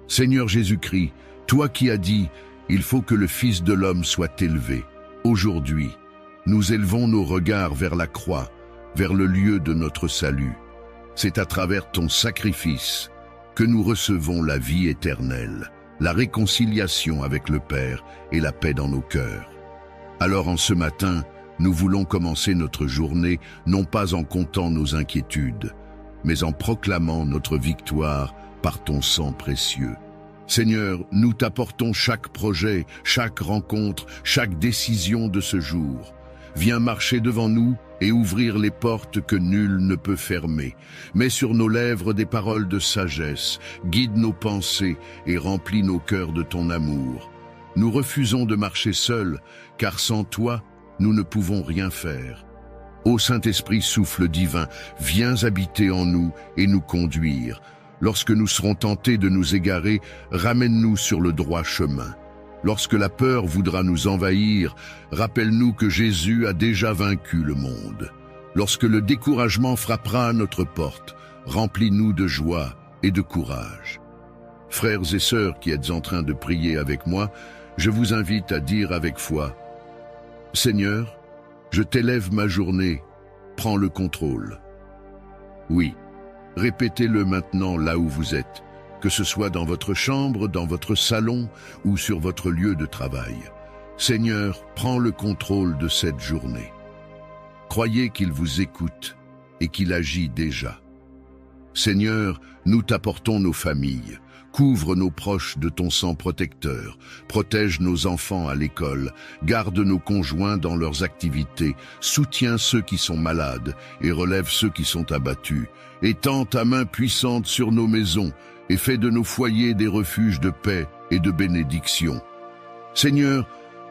Seigneur Jésus-Christ, toi qui as dit « Il faut que le Fils de l'homme soit élevé », aujourd'hui, nous élevons nos regards vers la croix, vers le lieu de notre salut. C'est à travers ton sacrifice que nous recevons la vie éternelle, la réconciliation avec le Père et la paix dans nos cœurs. Alors en ce matin, nous voulons commencer notre journée non pas en comptant nos inquiétudes, mais en proclamant notre victoire par ton sang précieux. Seigneur, nous t'apportons chaque projet, chaque rencontre, chaque décision de ce jour. Viens marcher devant nous et ouvrir les portes que nul ne peut fermer. Mets sur nos lèvres des paroles de sagesse, guide nos pensées et remplis nos cœurs de ton amour. Nous refusons de marcher seuls, car sans toi, nous ne pouvons rien faire. Ô Saint-Esprit, souffle divin, viens habiter en nous et nous conduire. Lorsque nous serons tentés de nous égarer, ramène-nous sur le droit chemin. Lorsque la peur voudra nous envahir, rappelle-nous que Jésus a déjà vaincu le monde. Lorsque le découragement frappera à notre porte, remplis-nous de joie et de courage. Frères et sœurs qui êtes en train de prier avec moi, je vous invite à dire avec foi « Seigneur, je t'élève ma journée, prends le contrôle. » Oui, répétez-le maintenant là où vous êtes, que ce soit dans votre chambre, dans votre salon ou sur votre lieu de travail. Seigneur, prends le contrôle de cette journée. Croyez qu'il vous écoute et qu'il agit déjà. Seigneur, nous t'apportons nos familles. Couvre nos proches de ton sang protecteur, protège nos enfants à l'école, garde nos conjoints dans leurs activités, soutiens ceux qui sont malades et relève ceux qui sont abattus. Étends ta main puissante sur nos maisons et fais de nos foyers des refuges de paix et de bénédiction. Seigneur,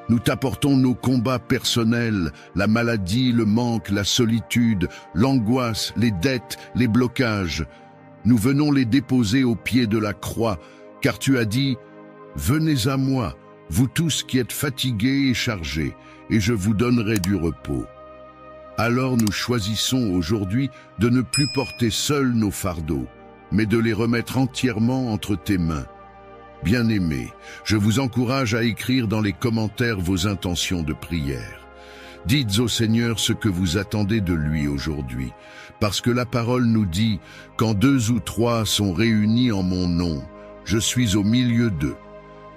nous t'apportons nos combats personnels, la maladie, le manque, la solitude, l'angoisse, les dettes, les blocages. Nous venons les déposer au pied de la croix, car tu as dit « Venez à moi, vous tous qui êtes fatigués et chargés, et je vous donnerai du repos. » Alors nous choisissons aujourd'hui de ne plus porter seuls nos fardeaux, mais de les remettre entièrement entre tes mains. Bien-aimés, je vous encourage à écrire dans les commentaires vos intentions de prière. Dites au Seigneur ce que vous attendez de lui aujourd'hui, parce que la parole nous dit « Quand 2 ou 3 sont réunis en mon nom, je suis au milieu d'eux. »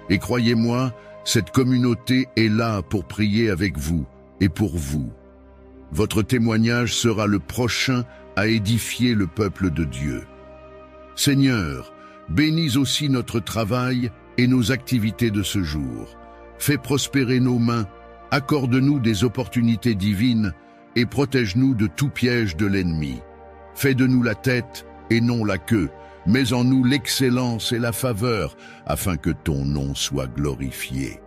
Et croyez-moi, cette communauté est là pour prier avec vous et pour vous. Votre témoignage sera le prochain à édifier le peuple de Dieu. Seigneur, bénis aussi notre travail et nos activités de ce jour. Fais prospérer nos mains, accorde-nous des opportunités divines et protège-nous de tout piège de l'ennemi. Fais de nous la tête et non la queue, mets en nous l'excellence et la faveur, afin que ton nom soit glorifié.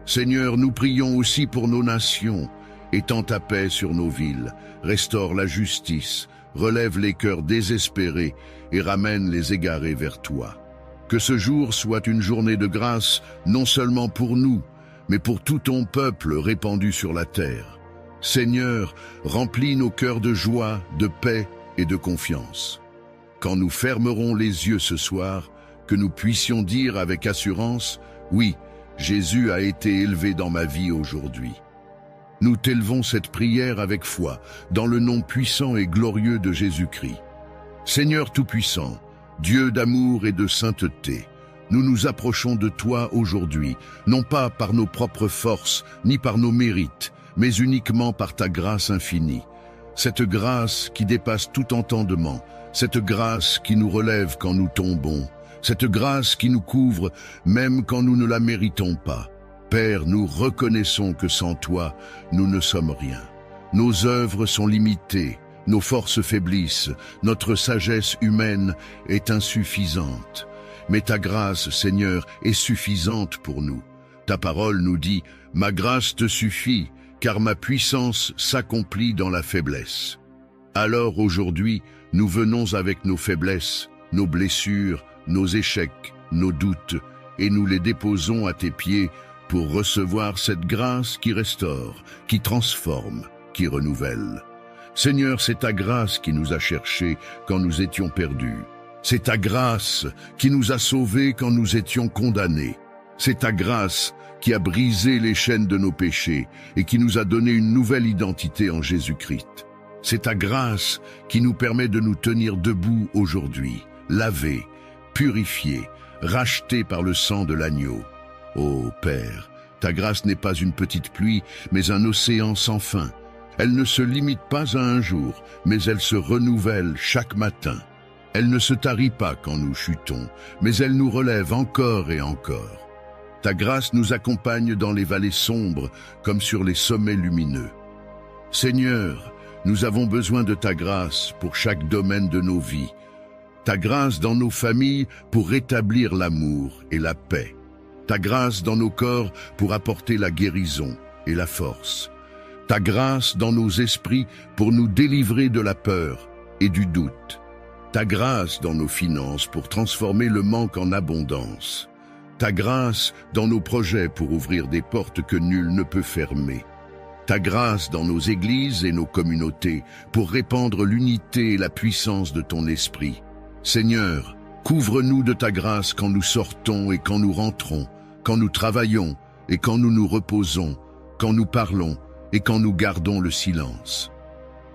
Seigneur, nous prions aussi pour nos nations. Étends ta paix sur nos villes, restaure la justice, relève les cœurs désespérés et ramène les égarés vers toi. Que ce jour soit une journée de grâce, non seulement pour nous, mais pour tout ton peuple répandu sur la terre. Seigneur, remplis nos cœurs de joie, de paix et de confiance. Quand nous fermerons les yeux ce soir, que nous puissions dire avec assurance, « Oui, Jésus a été élevé dans ma vie aujourd'hui. » Nous t'élevons cette prière avec foi, dans le nom puissant et glorieux de Jésus-Christ. Seigneur Tout-Puissant, Dieu d'amour et de sainteté, nous nous approchons de toi aujourd'hui, non pas par nos propres forces, ni par nos mérites, mais uniquement par ta grâce infinie. Cette grâce qui dépasse tout entendement, cette grâce qui nous relève quand nous tombons, cette grâce qui nous couvre même quand nous ne la méritons pas. Père, nous reconnaissons que sans toi, nous ne sommes rien. Nos œuvres sont limitées, nos forces faiblissent, notre sagesse humaine est insuffisante. Mais ta grâce, Seigneur, est suffisante pour nous. Ta parole nous dit « Ma grâce te suffit, car ma puissance s'accomplit dans la faiblesse. » Alors aujourd'hui, nous venons avec nos faiblesses, nos blessures, nos échecs, nos doutes, et nous les déposons à tes pieds pour recevoir cette grâce qui restaure, qui transforme, qui renouvelle. Seigneur, c'est ta grâce qui nous a cherchés quand nous étions perdus. C'est ta grâce qui nous a sauvés quand nous étions condamnés. C'est ta grâce qui a brisé les chaînes de nos péchés et qui nous a donné une nouvelle identité en Jésus-Christ. C'est ta grâce qui nous permet de nous tenir debout aujourd'hui, lavés, purifiés, rachetés par le sang de l'agneau. Ô Père, ta grâce n'est pas une petite pluie, mais un océan sans fin. Elle ne se limite pas à un jour, mais elle se renouvelle chaque matin. Elle ne se tarit pas quand nous chutons, mais elle nous relève encore et encore. Ta grâce nous accompagne dans les vallées sombres comme sur les sommets lumineux. Seigneur, nous avons besoin de ta grâce pour chaque domaine de nos vies. Ta grâce dans nos familles pour rétablir l'amour et la paix. Ta grâce dans nos corps pour apporter la guérison et la force. Ta grâce dans nos esprits pour nous délivrer de la peur et du doute. Ta grâce dans nos finances pour transformer le manque en abondance. Ta grâce dans nos projets pour ouvrir des portes que nul ne peut fermer. Ta grâce dans nos églises et nos communautés pour répandre l'unité et la puissance de ton esprit. Seigneur, couvre-nous de ta grâce quand nous sortons et quand nous rentrons, quand nous travaillons et quand nous nous reposons, quand nous parlons et quand nous gardons le silence.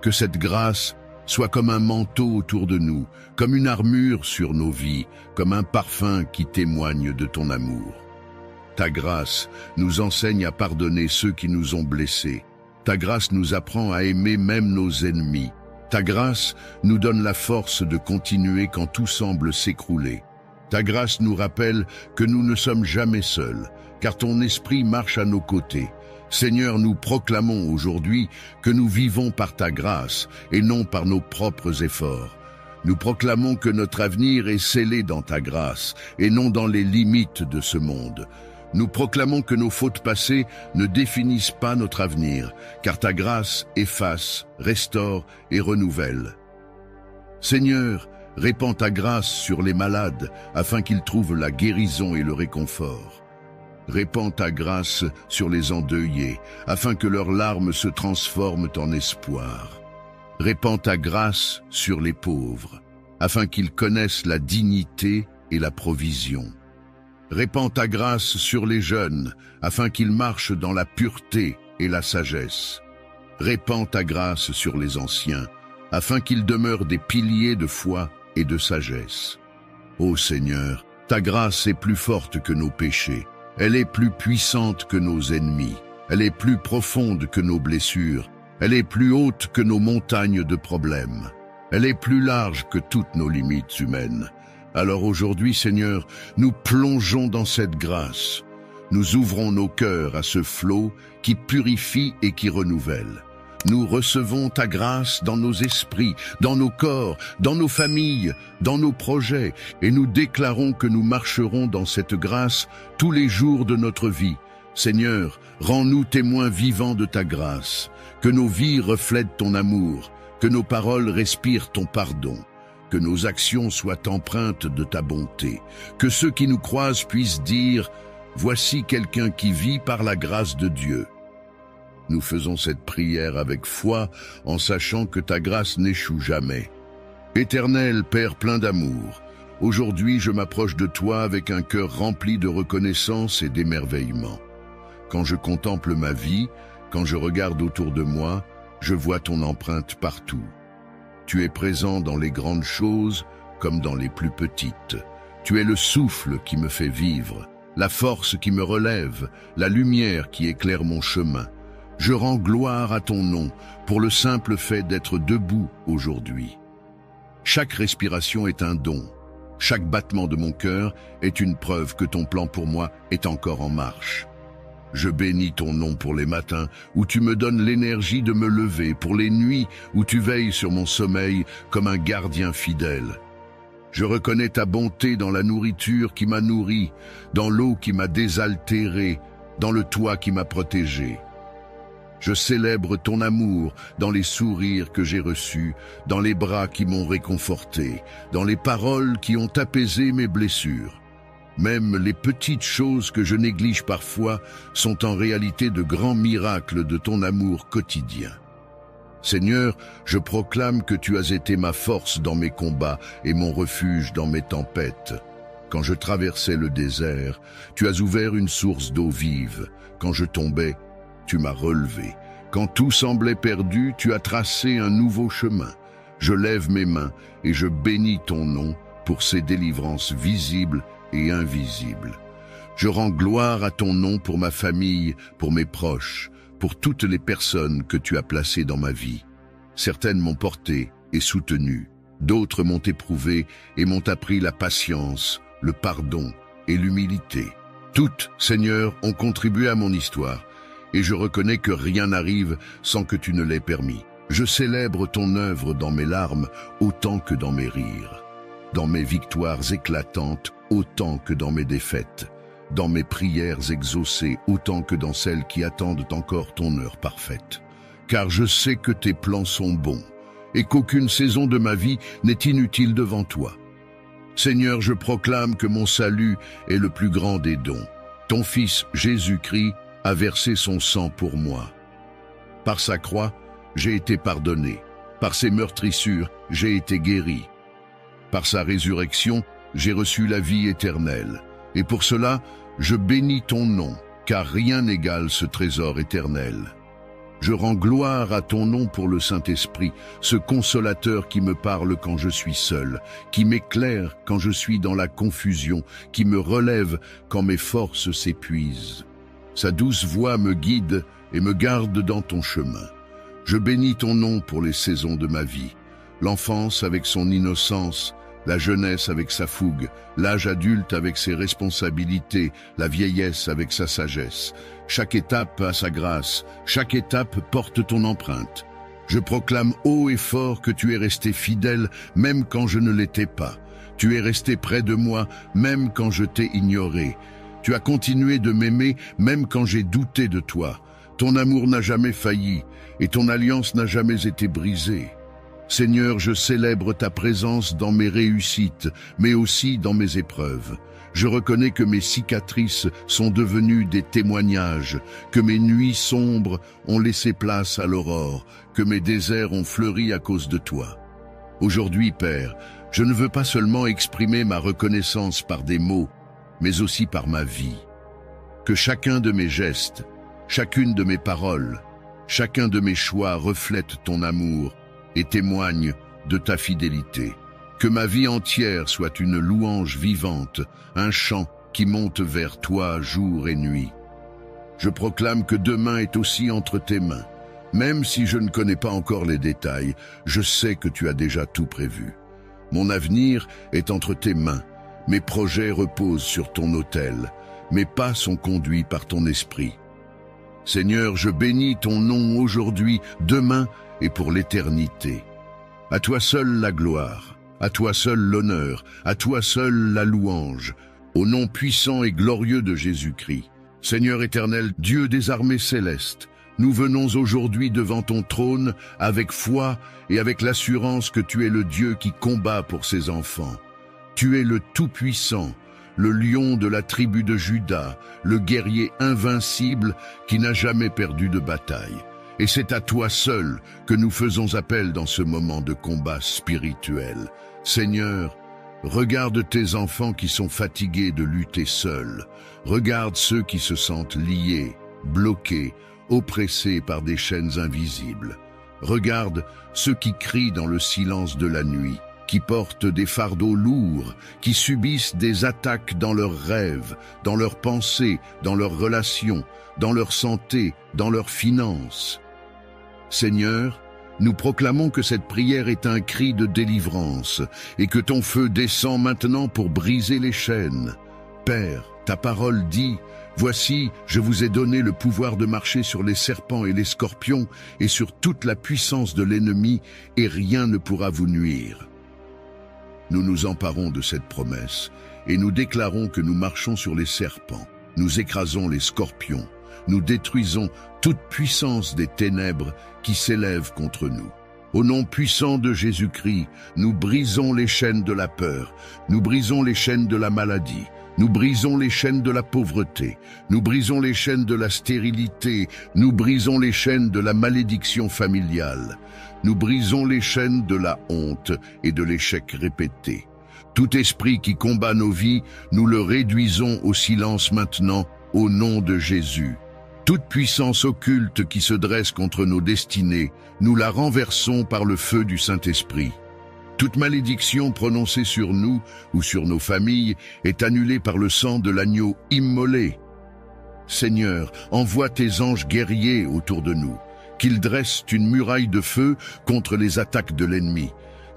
Que cette grâce soit comme un manteau autour de nous, comme une armure sur nos vies, comme un parfum qui témoigne de ton amour. Ta grâce nous enseigne à pardonner ceux qui nous ont blessés. Ta grâce nous apprend à aimer même nos ennemis. Ta grâce nous donne la force de continuer quand tout semble s'écrouler. Ta grâce nous rappelle que nous ne sommes jamais seuls, car ton esprit marche à nos côtés. Seigneur, nous proclamons aujourd'hui que nous vivons par ta grâce et non par nos propres efforts. Nous proclamons que notre avenir est scellé dans ta grâce et non dans les limites de ce monde. Nous proclamons que nos fautes passées ne définissent pas notre avenir, car ta grâce efface, restaure et renouvelle. Seigneur, répands ta grâce sur les malades afin qu'ils trouvent la guérison et le réconfort. Répands ta grâce sur les endeuillés, afin que leurs larmes se transforment en espoir. Répands ta grâce sur les pauvres, afin qu'ils connaissent la dignité et la provision. Répands ta grâce sur les jeunes, afin qu'ils marchent dans la pureté et la sagesse. Répands ta grâce sur les anciens, afin qu'ils demeurent des piliers de foi et de sagesse. Ô Seigneur, ta grâce est plus forte que nos péchés. Elle est plus puissante que nos ennemis, elle est plus profonde que nos blessures, elle est plus haute que nos montagnes de problèmes, elle est plus large que toutes nos limites humaines. Alors aujourd'hui, Seigneur, nous plongeons dans cette grâce. Nous ouvrons nos cœurs à ce flot qui purifie et qui renouvelle. Nous recevons ta grâce dans nos esprits, dans nos corps, dans nos familles, dans nos projets, et nous déclarons que nous marcherons dans cette grâce tous les jours de notre vie. Seigneur, rends-nous témoins vivants de ta grâce, que nos vies reflètent ton amour, que nos paroles respirent ton pardon, que nos actions soient empreintes de ta bonté, que ceux qui nous croisent puissent dire « Voici quelqu'un qui vit par la grâce de Dieu ». Nous faisons cette prière avec foi en sachant que ta grâce n'échoue jamais. Éternel Père plein d'amour, aujourd'hui je m'approche de toi avec un cœur rempli de reconnaissance et d'émerveillement. Quand je contemple ma vie, quand je regarde autour de moi, je vois ton empreinte partout. Tu es présent dans les grandes choses comme dans les plus petites. Tu es le souffle qui me fait vivre, la force qui me relève, la lumière qui éclaire mon chemin. Je rends gloire à ton nom pour le simple fait d'être debout aujourd'hui. Chaque respiration est un don. Chaque battement de mon cœur est une preuve que ton plan pour moi est encore en marche. Je bénis ton nom pour les matins où tu me donnes l'énergie de me lever, pour les nuits où tu veilles sur mon sommeil comme un gardien fidèle. Je reconnais ta bonté dans la nourriture qui m'a nourri, dans l'eau qui m'a désaltéré, dans le toit qui m'a protégé. Je célèbre ton amour dans les sourires que j'ai reçus, dans les bras qui m'ont réconforté, dans les paroles qui ont apaisé mes blessures. Même les petites choses que je néglige parfois sont en réalité de grands miracles de ton amour quotidien. Seigneur, je proclame que tu as été ma force dans mes combats et mon refuge dans mes tempêtes. Quand je traversais le désert, tu as ouvert une source d'eau vive. Quand je tombais, tu m'as relevé. Quand tout semblait perdu, tu as tracé un nouveau chemin. Je lève mes mains et je bénis ton nom pour ces délivrances visibles et invisibles. Je rends gloire à ton nom pour ma famille, pour mes proches, pour toutes les personnes que tu as placées dans ma vie. Certaines m'ont porté et soutenu, d'autres m'ont éprouvé et m'ont appris la patience, le pardon et l'humilité. Toutes, Seigneur, ont contribué à mon histoire, et je reconnais que rien n'arrive sans que tu ne l'aies permis. Je célèbre ton œuvre dans mes larmes autant que dans mes rires, dans mes victoires éclatantes autant que dans mes défaites, dans mes prières exaucées autant que dans celles qui attendent encore ton heure parfaite. Car je sais que tes plans sont bons, et qu'aucune saison de ma vie n'est inutile devant toi. Seigneur, je proclame que mon salut est le plus grand des dons. Ton Fils Jésus-Christ a versé son sang pour moi. Par sa croix, j'ai été pardonné. Par ses meurtrissures, j'ai été guéri. Par sa résurrection, j'ai reçu la vie éternelle. Et pour cela, je bénis ton nom, car rien n'égale ce trésor éternel. Je rends gloire à ton nom pour le Saint-Esprit, ce consolateur qui me parle quand je suis seul, qui m'éclaire quand je suis dans la confusion, qui me relève quand mes forces s'épuisent. Sa douce voix me guide et me garde dans ton chemin. Je bénis ton nom pour les saisons de ma vie, l'enfance avec son innocence, la jeunesse avec sa fougue, l'âge adulte avec ses responsabilités, la vieillesse avec sa sagesse. Chaque étape a sa grâce, chaque étape porte ton empreinte. Je proclame haut et fort que tu es resté fidèle même quand je ne l'étais pas. Tu es resté près de moi même quand je t'ai ignoré. Tu as continué de m'aimer même quand j'ai douté de toi. Ton amour n'a jamais failli et ton alliance n'a jamais été brisée. Seigneur, je célèbre ta présence dans mes réussites, mais aussi dans mes épreuves. Je reconnais que mes cicatrices sont devenues des témoignages, que mes nuits sombres ont laissé place à l'aurore, que mes déserts ont fleuri à cause de toi. Aujourd'hui, Père, je ne veux pas seulement exprimer ma reconnaissance par des mots, mais aussi par ma vie. Que chacun de mes gestes, chacune de mes paroles, chacun de mes choix reflète ton amour et témoigne de ta fidélité. Que ma vie entière soit une louange vivante, un chant qui monte vers toi jour et nuit. Je proclame que demain est aussi entre tes mains. Même si je ne connais pas encore les détails, je sais que tu as déjà tout prévu. Mon avenir est entre tes mains. Mes projets reposent sur ton autel. Mes pas sont conduits par ton esprit. Seigneur, je bénis ton nom aujourd'hui, demain et pour l'éternité. À toi seul la gloire, à toi seul l'honneur, à toi seul la louange, au nom puissant et glorieux de Jésus-Christ. Seigneur éternel, Dieu des armées célestes, nous venons aujourd'hui devant ton trône avec foi et avec l'assurance que tu es le Dieu qui combat pour ses enfants. Tu es le Tout-Puissant, le lion de la tribu de Juda, le guerrier invincible qui n'a jamais perdu de bataille. Et c'est à toi seul que nous faisons appel dans ce moment de combat spirituel. Seigneur, regarde tes enfants qui sont fatigués de lutter seuls. Regarde ceux qui se sentent liés, bloqués, oppressés par des chaînes invisibles. Regarde ceux qui crient dans le silence de la nuit, qui portent des fardeaux lourds, qui subissent des attaques dans leurs rêves, dans leurs pensées, dans leurs relations, dans leur santé, dans leurs finances. Seigneur, nous proclamons que cette prière est un cri de délivrance et que ton feu descend maintenant pour briser les chaînes. Père, ta parole dit, « Voici, je vous ai donné le pouvoir de marcher sur les serpents et les scorpions et sur toute la puissance de l'ennemi, et rien ne pourra vous nuire. » Nous nous emparons de cette promesse et nous déclarons que nous marchons sur les serpents, nous écrasons les scorpions, nous détruisons toute puissance des ténèbres qui s'élèvent contre nous. Au nom puissant de Jésus-Christ, nous brisons les chaînes de la peur, nous brisons les chaînes de la maladie, Nous brisons les chaînes de la pauvreté, nous brisons les chaînes de la stérilité, nous brisons les chaînes de la malédiction familiale, nous brisons les chaînes de la honte et de l'échec répété. Tout esprit qui combat nos vies, nous le réduisons au silence maintenant, au nom de Jésus. Toute puissance occulte qui se dresse contre nos destinées, nous la renversons par le feu du Saint-Esprit. Toute malédiction prononcée sur nous ou sur nos familles est annulée par le sang de l'agneau immolé. Seigneur, envoie tes anges guerriers autour de nous, qu'ils dressent une muraille de feu contre les attaques de l'ennemi,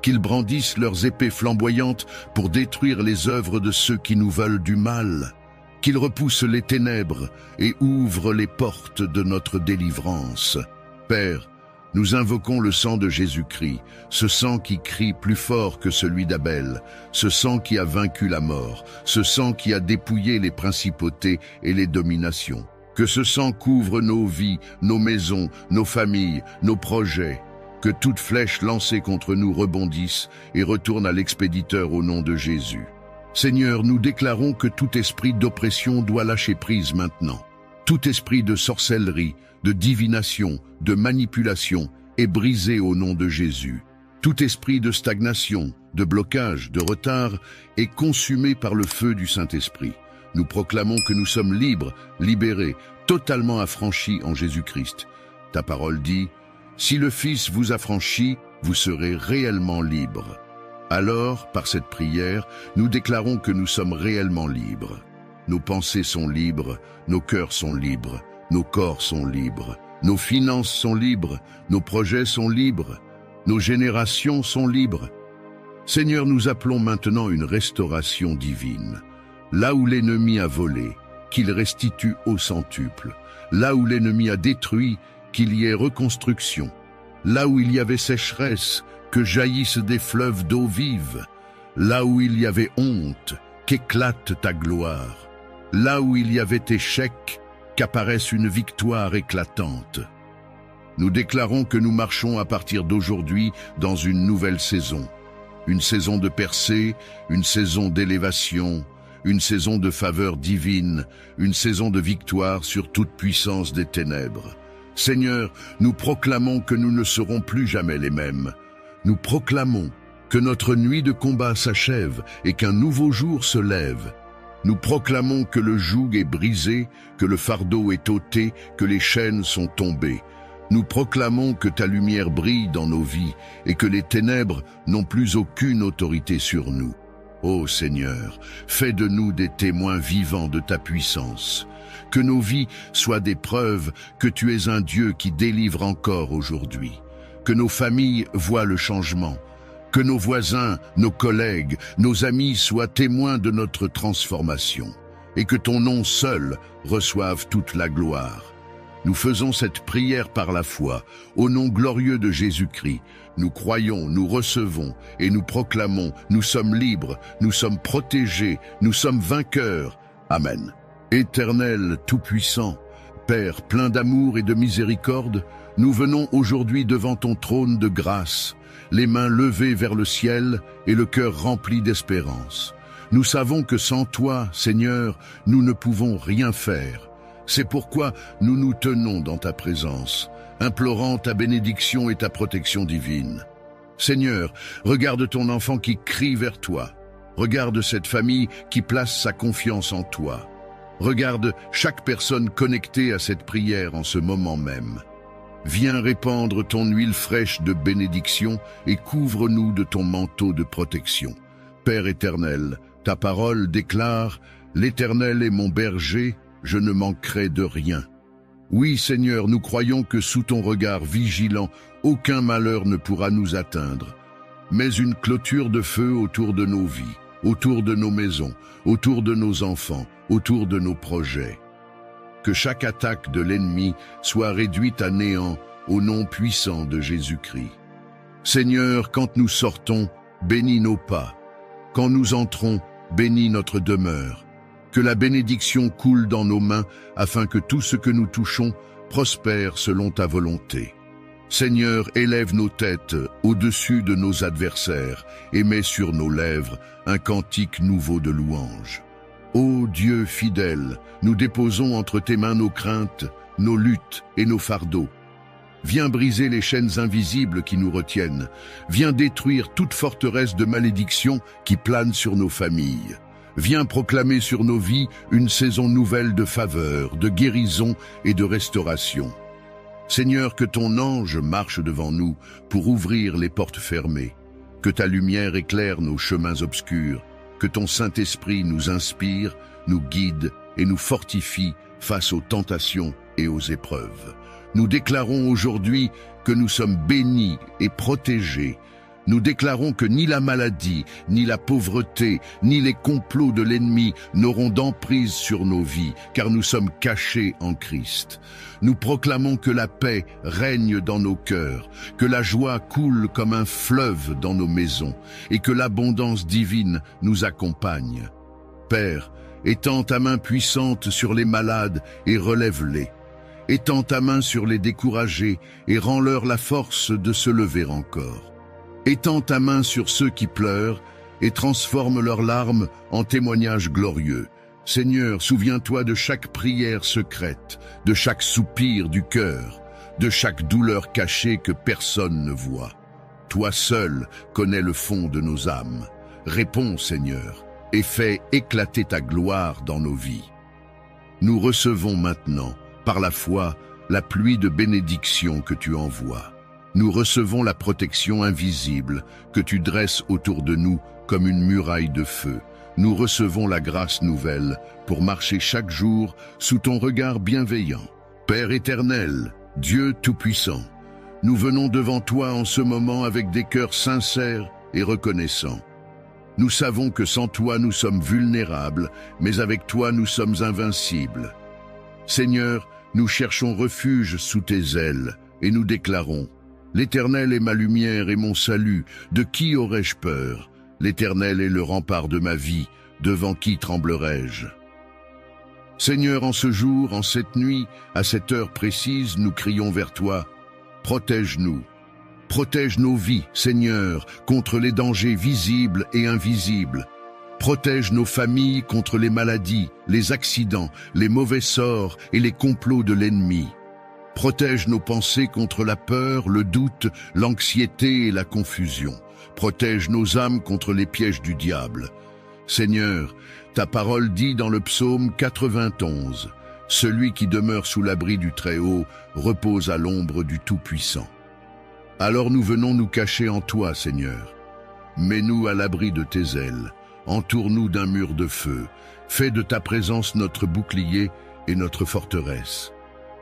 qu'ils brandissent leurs épées flamboyantes pour détruire les œuvres de ceux qui nous veulent du mal, qu'ils repoussent les ténèbres et ouvrent les portes de notre délivrance. Père, nous invoquons le sang de Jésus-Christ, ce sang qui crie plus fort que celui d'Abel, ce sang qui a vaincu la mort, ce sang qui a dépouillé les principautés et les dominations. Que ce sang couvre nos vies, nos maisons, nos familles, nos projets. Que toute flèche lancée contre nous rebondisse et retourne à l'expéditeur au nom de Jésus. Seigneur, nous déclarons que tout esprit d'oppression doit lâcher prise maintenant. Tout esprit de sorcellerie, de divination, de manipulation est brisé au nom de Jésus. Tout esprit de stagnation, de blocage, de retard est consumé par le feu du Saint-Esprit. Nous proclamons que nous sommes libres, libérés, totalement affranchis en Jésus-Christ. Ta parole dit, « Si le Fils vous affranchit, vous serez réellement libres. » Alors, par cette prière, nous déclarons que nous sommes réellement libres. Nos pensées sont libres, nos cœurs sont libres, nos corps sont libres, nos finances sont libres, nos projets sont libres, nos générations sont libres. Seigneur, nous appelons maintenant une restauration divine. Là où l'ennemi a volé, qu'il restitue au centuple. Là où l'ennemi a détruit, qu'il y ait reconstruction. Là où il y avait sécheresse, que jaillissent des fleuves d'eau vive. Là où il y avait honte, qu'éclate ta gloire. Là où il y avait échec, qu'apparaisse une victoire éclatante. Nous déclarons que nous marchons à partir d'aujourd'hui dans une nouvelle saison. Une saison de percée, une saison d'élévation, une saison de faveur divine, une saison de victoire sur toute puissance des ténèbres. Seigneur, nous proclamons que nous ne serons plus jamais les mêmes. Nous proclamons que notre nuit de combat s'achève et qu'un nouveau jour se lève. Nous proclamons que le joug est brisé, que le fardeau est ôté, que les chaînes sont tombées. Nous proclamons que ta lumière brille dans nos vies et que les ténèbres n'ont plus aucune autorité sur nous. Ô Seigneur, fais de nous des témoins vivants de ta puissance. Que nos vies soient des preuves que tu es un Dieu qui délivre encore aujourd'hui. Que nos familles voient le changement. Que nos voisins, nos collègues, nos amis soient témoins de notre transformation et que ton nom seul reçoive toute la gloire. Nous faisons cette prière par la foi, au nom glorieux de Jésus-Christ. Nous croyons, nous recevons et nous proclamons, nous sommes libres, nous sommes protégés, nous sommes vainqueurs. Amen. Éternel, tout-puissant, Père plein d'amour et de miséricorde, nous venons aujourd'hui devant ton trône de grâce, les mains levées vers le ciel et le cœur rempli d'espérance. Nous savons que sans toi, Seigneur, nous ne pouvons rien faire. C'est pourquoi nous nous tenons dans ta présence, implorant ta bénédiction et ta protection divine. Seigneur, regarde ton enfant qui crie vers toi. Regarde cette famille qui place sa confiance en toi. Regarde chaque personne connectée à cette prière en ce moment même. Viens répandre ton huile fraîche de bénédiction et couvre-nous de ton manteau de protection. Père éternel, ta parole déclare « L'Éternel est mon berger, je ne manquerai de rien ». Oui, Seigneur, nous croyons que sous ton regard vigilant, aucun malheur ne pourra nous atteindre. Mais une clôture de feu autour de nos vies, autour de nos maisons, autour de nos enfants, autour de nos projets. Que chaque attaque de l'ennemi soit réduite à néant au nom puissant de Jésus-Christ. Seigneur, quand nous sortons, bénis nos pas. Quand nous entrons, bénis notre demeure. Que la bénédiction coule dans nos mains afin que tout ce que nous touchons prospère selon ta volonté. Seigneur, élève nos têtes au-dessus de nos adversaires et mets sur nos lèvres un cantique nouveau de louange. Ô Dieu fidèle, nous déposons entre tes mains nos craintes, nos luttes et nos fardeaux. Viens briser les chaînes invisibles qui nous retiennent. Viens détruire toute forteresse de malédiction qui plane sur nos familles. Viens proclamer sur nos vies une saison nouvelle de faveur, de guérison et de restauration. Seigneur, que ton ange marche devant nous pour ouvrir les portes fermées. Que ta lumière éclaire nos chemins obscurs. Que ton Saint-Esprit nous inspire, nous guide et nous fortifie face aux tentations et aux épreuves. Nous déclarons aujourd'hui que nous sommes bénis et protégés. Nous déclarons que ni la maladie, ni la pauvreté, ni les complots de l'ennemi n'auront d'emprise sur nos vies, car nous sommes cachés en Christ. Nous proclamons que la paix règne dans nos cœurs, que la joie coule comme un fleuve dans nos maisons, et que l'abondance divine nous accompagne. Père, étends ta main puissante sur les malades et relève-les. Étends ta main sur les découragés et rends-leur la force de se lever encore. Étends ta main sur ceux qui pleurent et transforme leurs larmes en témoignages glorieux. Seigneur, souviens-toi de chaque prière secrète, de chaque soupir du cœur, de chaque douleur cachée que personne ne voit. Toi seul connais le fond de nos âmes. Réponds, Seigneur, et fais éclater ta gloire dans nos vies. Nous recevons maintenant, par la foi, la pluie de bénédiction que tu envoies. Nous recevons la protection invisible que tu dresses autour de nous comme une muraille de feu. Nous recevons la grâce nouvelle pour marcher chaque jour sous ton regard bienveillant. Père éternel, Dieu tout-puissant, nous venons devant toi en ce moment avec des cœurs sincères et reconnaissants. Nous savons que sans toi nous sommes vulnérables, mais avec toi nous sommes invincibles. Seigneur, nous cherchons refuge sous tes ailes et nous déclarons: L'Éternel est ma lumière et mon salut, de qui aurais-je peur? L'Éternel est le rempart de ma vie, devant qui tremblerai-je? Seigneur, en ce jour, en cette nuit, à cette heure précise, nous crions vers toi. Protège-nous. Protège nos vies, Seigneur, contre les dangers visibles et invisibles. Protège nos familles contre les maladies, les accidents, les mauvais sorts et les complots de l'ennemi. Protège nos pensées contre la peur, le doute, l'anxiété et la confusion. Protège nos âmes contre les pièges du diable. Seigneur, ta parole dit dans le psaume 91, « Celui qui demeure sous l'abri du Très-Haut repose à l'ombre du Tout-Puissant. » Alors nous venons nous cacher en toi, Seigneur. Mets-nous à l'abri de tes ailes. Entoure-nous d'un mur de feu. Fais de ta présence notre bouclier et notre forteresse.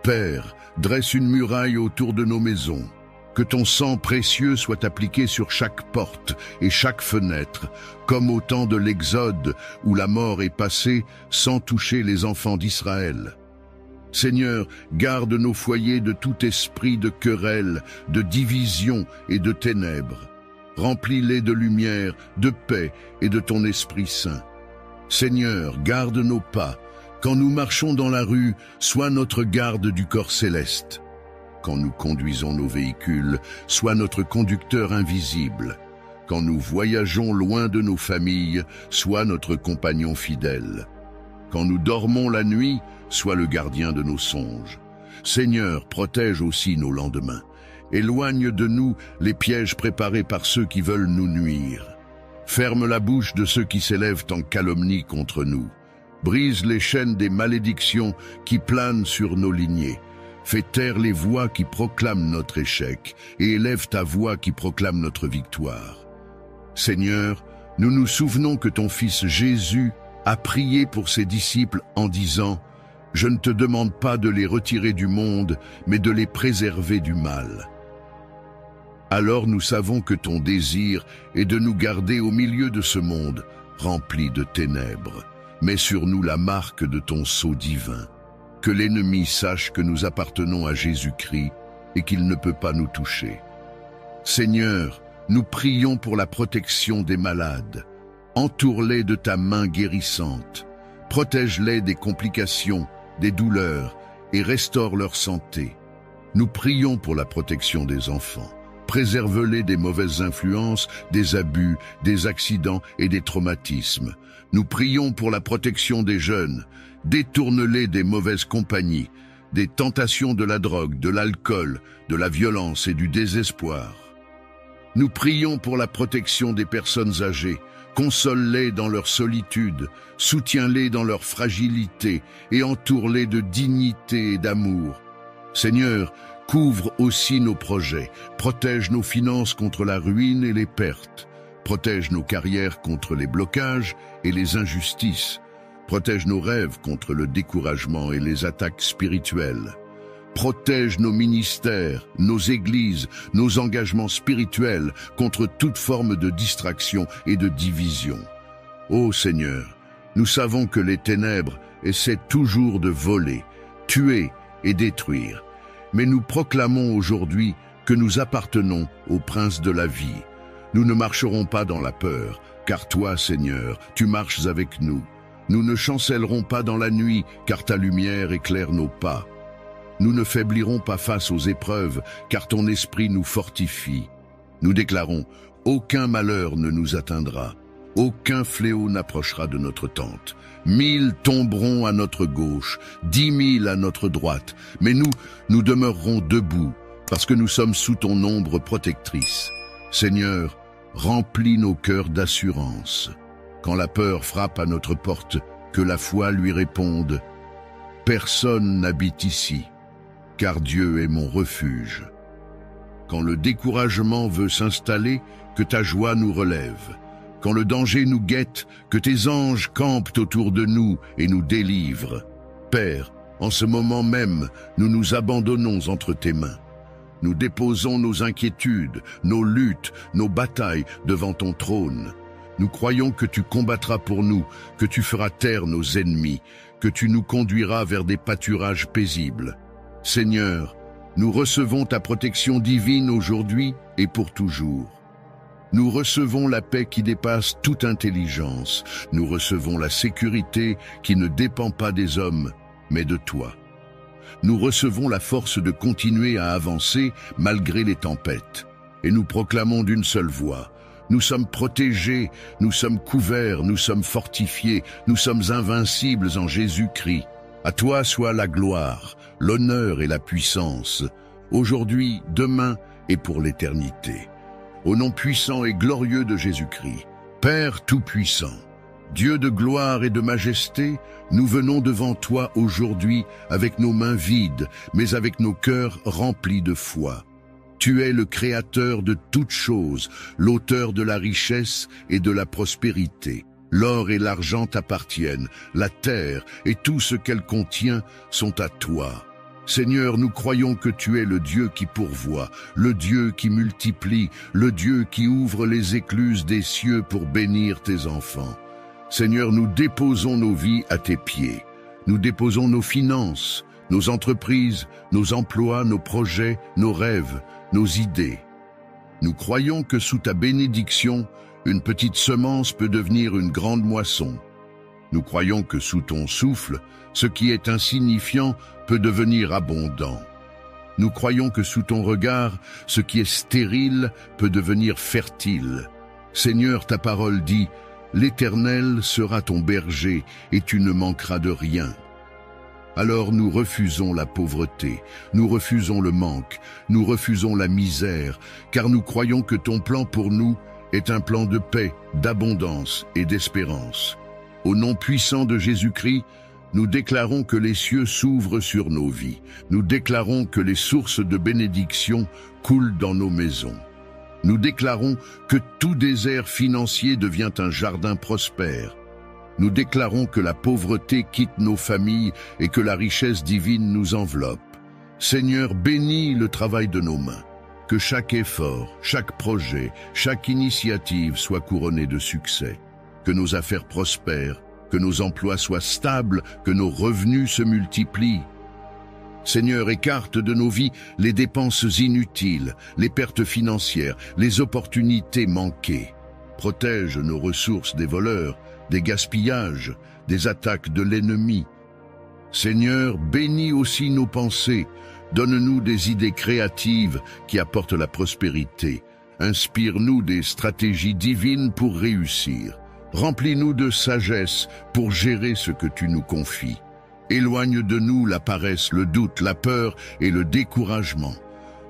Père, dresse une muraille autour de nos maisons. Que ton sang précieux soit appliqué sur chaque porte et chaque fenêtre, comme au temps de l'Exode où la mort est passée sans toucher les enfants d'Israël. Seigneur, garde nos foyers de tout esprit de querelle, de division et de ténèbres. Remplis-les de lumière, de paix et de ton Esprit Saint. Seigneur, garde nos pas. Quand nous marchons dans la rue, sois notre garde du corps céleste. Quand nous conduisons nos véhicules, sois notre conducteur invisible. Quand nous voyageons loin de nos familles, sois notre compagnon fidèle. Quand nous dormons la nuit, sois le gardien de nos songes. Seigneur, protège aussi nos lendemains. Éloigne de nous les pièges préparés par ceux qui veulent nous nuire. Ferme la bouche de ceux qui s'élèvent en calomnie contre nous. Brise les chaînes des malédictions qui planent sur nos lignées. Fais taire les voix qui proclament notre échec et élève ta voix qui proclame notre victoire. Seigneur, nous nous souvenons que ton Fils Jésus a prié pour ses disciples en disant « Je ne te demande pas de les retirer du monde, mais de les préserver du mal. » Alors nous savons que ton désir est de nous garder au milieu de ce monde rempli de ténèbres. Mets sur nous la marque de ton sceau divin. Que l'ennemi sache que nous appartenons à Jésus-Christ et qu'il ne peut pas nous toucher. Seigneur, nous prions pour la protection des malades. Entoure-les de ta main guérissante. Protège-les des complications, des douleurs et restaure leur santé. Nous prions pour la protection des enfants. préserve-les des mauvaises influences, des abus, des accidents et des traumatismes. Nous prions pour la protection des jeunes. Détourne-les des mauvaises compagnies, des tentations de la drogue, de l'alcool, de la violence et du désespoir. Nous prions pour la protection des personnes âgées. Console-les dans leur solitude, soutiens-les dans leur fragilité et entoure-les de dignité et d'amour. Seigneur, couvre aussi nos projets, protège nos finances contre la ruine et les pertes, protège nos carrières contre les blocages et les injustices, protège nos rêves contre le découragement et les attaques spirituelles. Protège nos ministères, nos églises, nos engagements spirituels contre toute forme de distraction et de division. Ô Seigneur, nous savons que les ténèbres essaient toujours de voler, tuer et détruire. Mais nous proclamons aujourd'hui que nous appartenons au Prince de la vie. Nous ne marcherons pas dans la peur, car toi, Seigneur, tu marches avec nous. Nous ne chancellerons pas dans la nuit, car ta lumière éclaire nos pas. Nous ne faiblirons pas face aux épreuves, car ton esprit nous fortifie. Nous déclarons, aucun malheur ne nous atteindra, aucun fléau n'approchera de notre tente. 1000 tomberont à notre gauche, 10 000 à notre droite, mais nous demeurerons debout, parce que nous sommes sous ton ombre protectrice. Seigneur, remplis nos cœurs d'assurance. Quand la peur frappe à notre porte, que la foi lui réponde. Personne n'habite ici, car Dieu est mon refuge. Quand le découragement veut s'installer, que ta joie nous relève. Quand le danger nous guette, que tes anges campent autour de nous et nous délivrent. Père, en ce moment même, nous nous abandonnons entre tes mains. Nous déposons nos inquiétudes, nos luttes, nos batailles devant ton trône. Nous croyons que tu combattras pour nous, que tu feras taire nos ennemis, que tu nous conduiras vers des pâturages paisibles. Seigneur, nous recevons ta protection divine aujourd'hui et pour toujours. Nous recevons la paix qui dépasse toute intelligence. Nous recevons la sécurité qui ne dépend pas des hommes, mais de toi. Nous recevons la force de continuer à avancer malgré les tempêtes. Et nous proclamons d'une seule voix. Nous sommes protégés, nous sommes couverts, nous sommes fortifiés, nous sommes invincibles en Jésus-Christ. À toi soit la gloire, l'honneur et la puissance, aujourd'hui, demain et pour l'éternité. Au nom puissant et glorieux de Jésus-Christ, Père tout-puissant, Dieu de gloire et de majesté, nous venons devant toi aujourd'hui avec nos mains vides, mais avec nos cœurs remplis de foi. Tu es le Créateur de toutes choses, l'auteur de la richesse et de la prospérité. L'or et l'argent t'appartiennent, la terre et tout ce qu'elle contient sont à toi. Seigneur, nous croyons que tu es le Dieu qui pourvoit, le Dieu qui multiplie, le Dieu qui ouvre les écluses des cieux pour bénir tes enfants. Seigneur, nous déposons nos vies à tes pieds. Nous déposons nos finances, nos entreprises, nos emplois, nos projets, nos rêves, nos idées. Nous croyons que sous ta bénédiction, une petite semence peut devenir une grande moisson. Nous croyons que sous ton souffle, ce qui est insignifiant peut devenir abondant. Nous croyons que sous ton regard, ce qui est stérile peut devenir fertile. Seigneur, ta parole dit, « L'Éternel sera ton berger et tu ne manqueras de rien. » Alors nous refusons la pauvreté, nous refusons le manque, nous refusons la misère, car nous croyons que ton plan pour nous est un plan de paix, d'abondance et d'espérance. Au nom puissant de Jésus-Christ, nous déclarons que les cieux s'ouvrent sur nos vies. Nous déclarons que les sources de bénédiction coulent dans nos maisons. Nous déclarons que tout désert financier devient un jardin prospère. Nous déclarons que la pauvreté quitte nos familles et que la richesse divine nous enveloppe. Seigneur, bénis le travail de nos mains. Que chaque effort, chaque projet, chaque initiative soit couronné de succès. Que nos affaires prospèrent, que nos emplois soient stables, que nos revenus se multiplient. Seigneur, écarte de nos vies les dépenses inutiles, les pertes financières, les opportunités manquées. Protège nos ressources des voleurs, des gaspillages, des attaques de l'ennemi. Seigneur, bénis aussi nos pensées, Donne-nous des idées créatives qui apportent la prospérité. Inspire-nous des stratégies divines pour réussir. Remplis-nous de sagesse pour gérer ce que tu nous confies. Éloigne de nous la paresse, le doute, la peur et le découragement.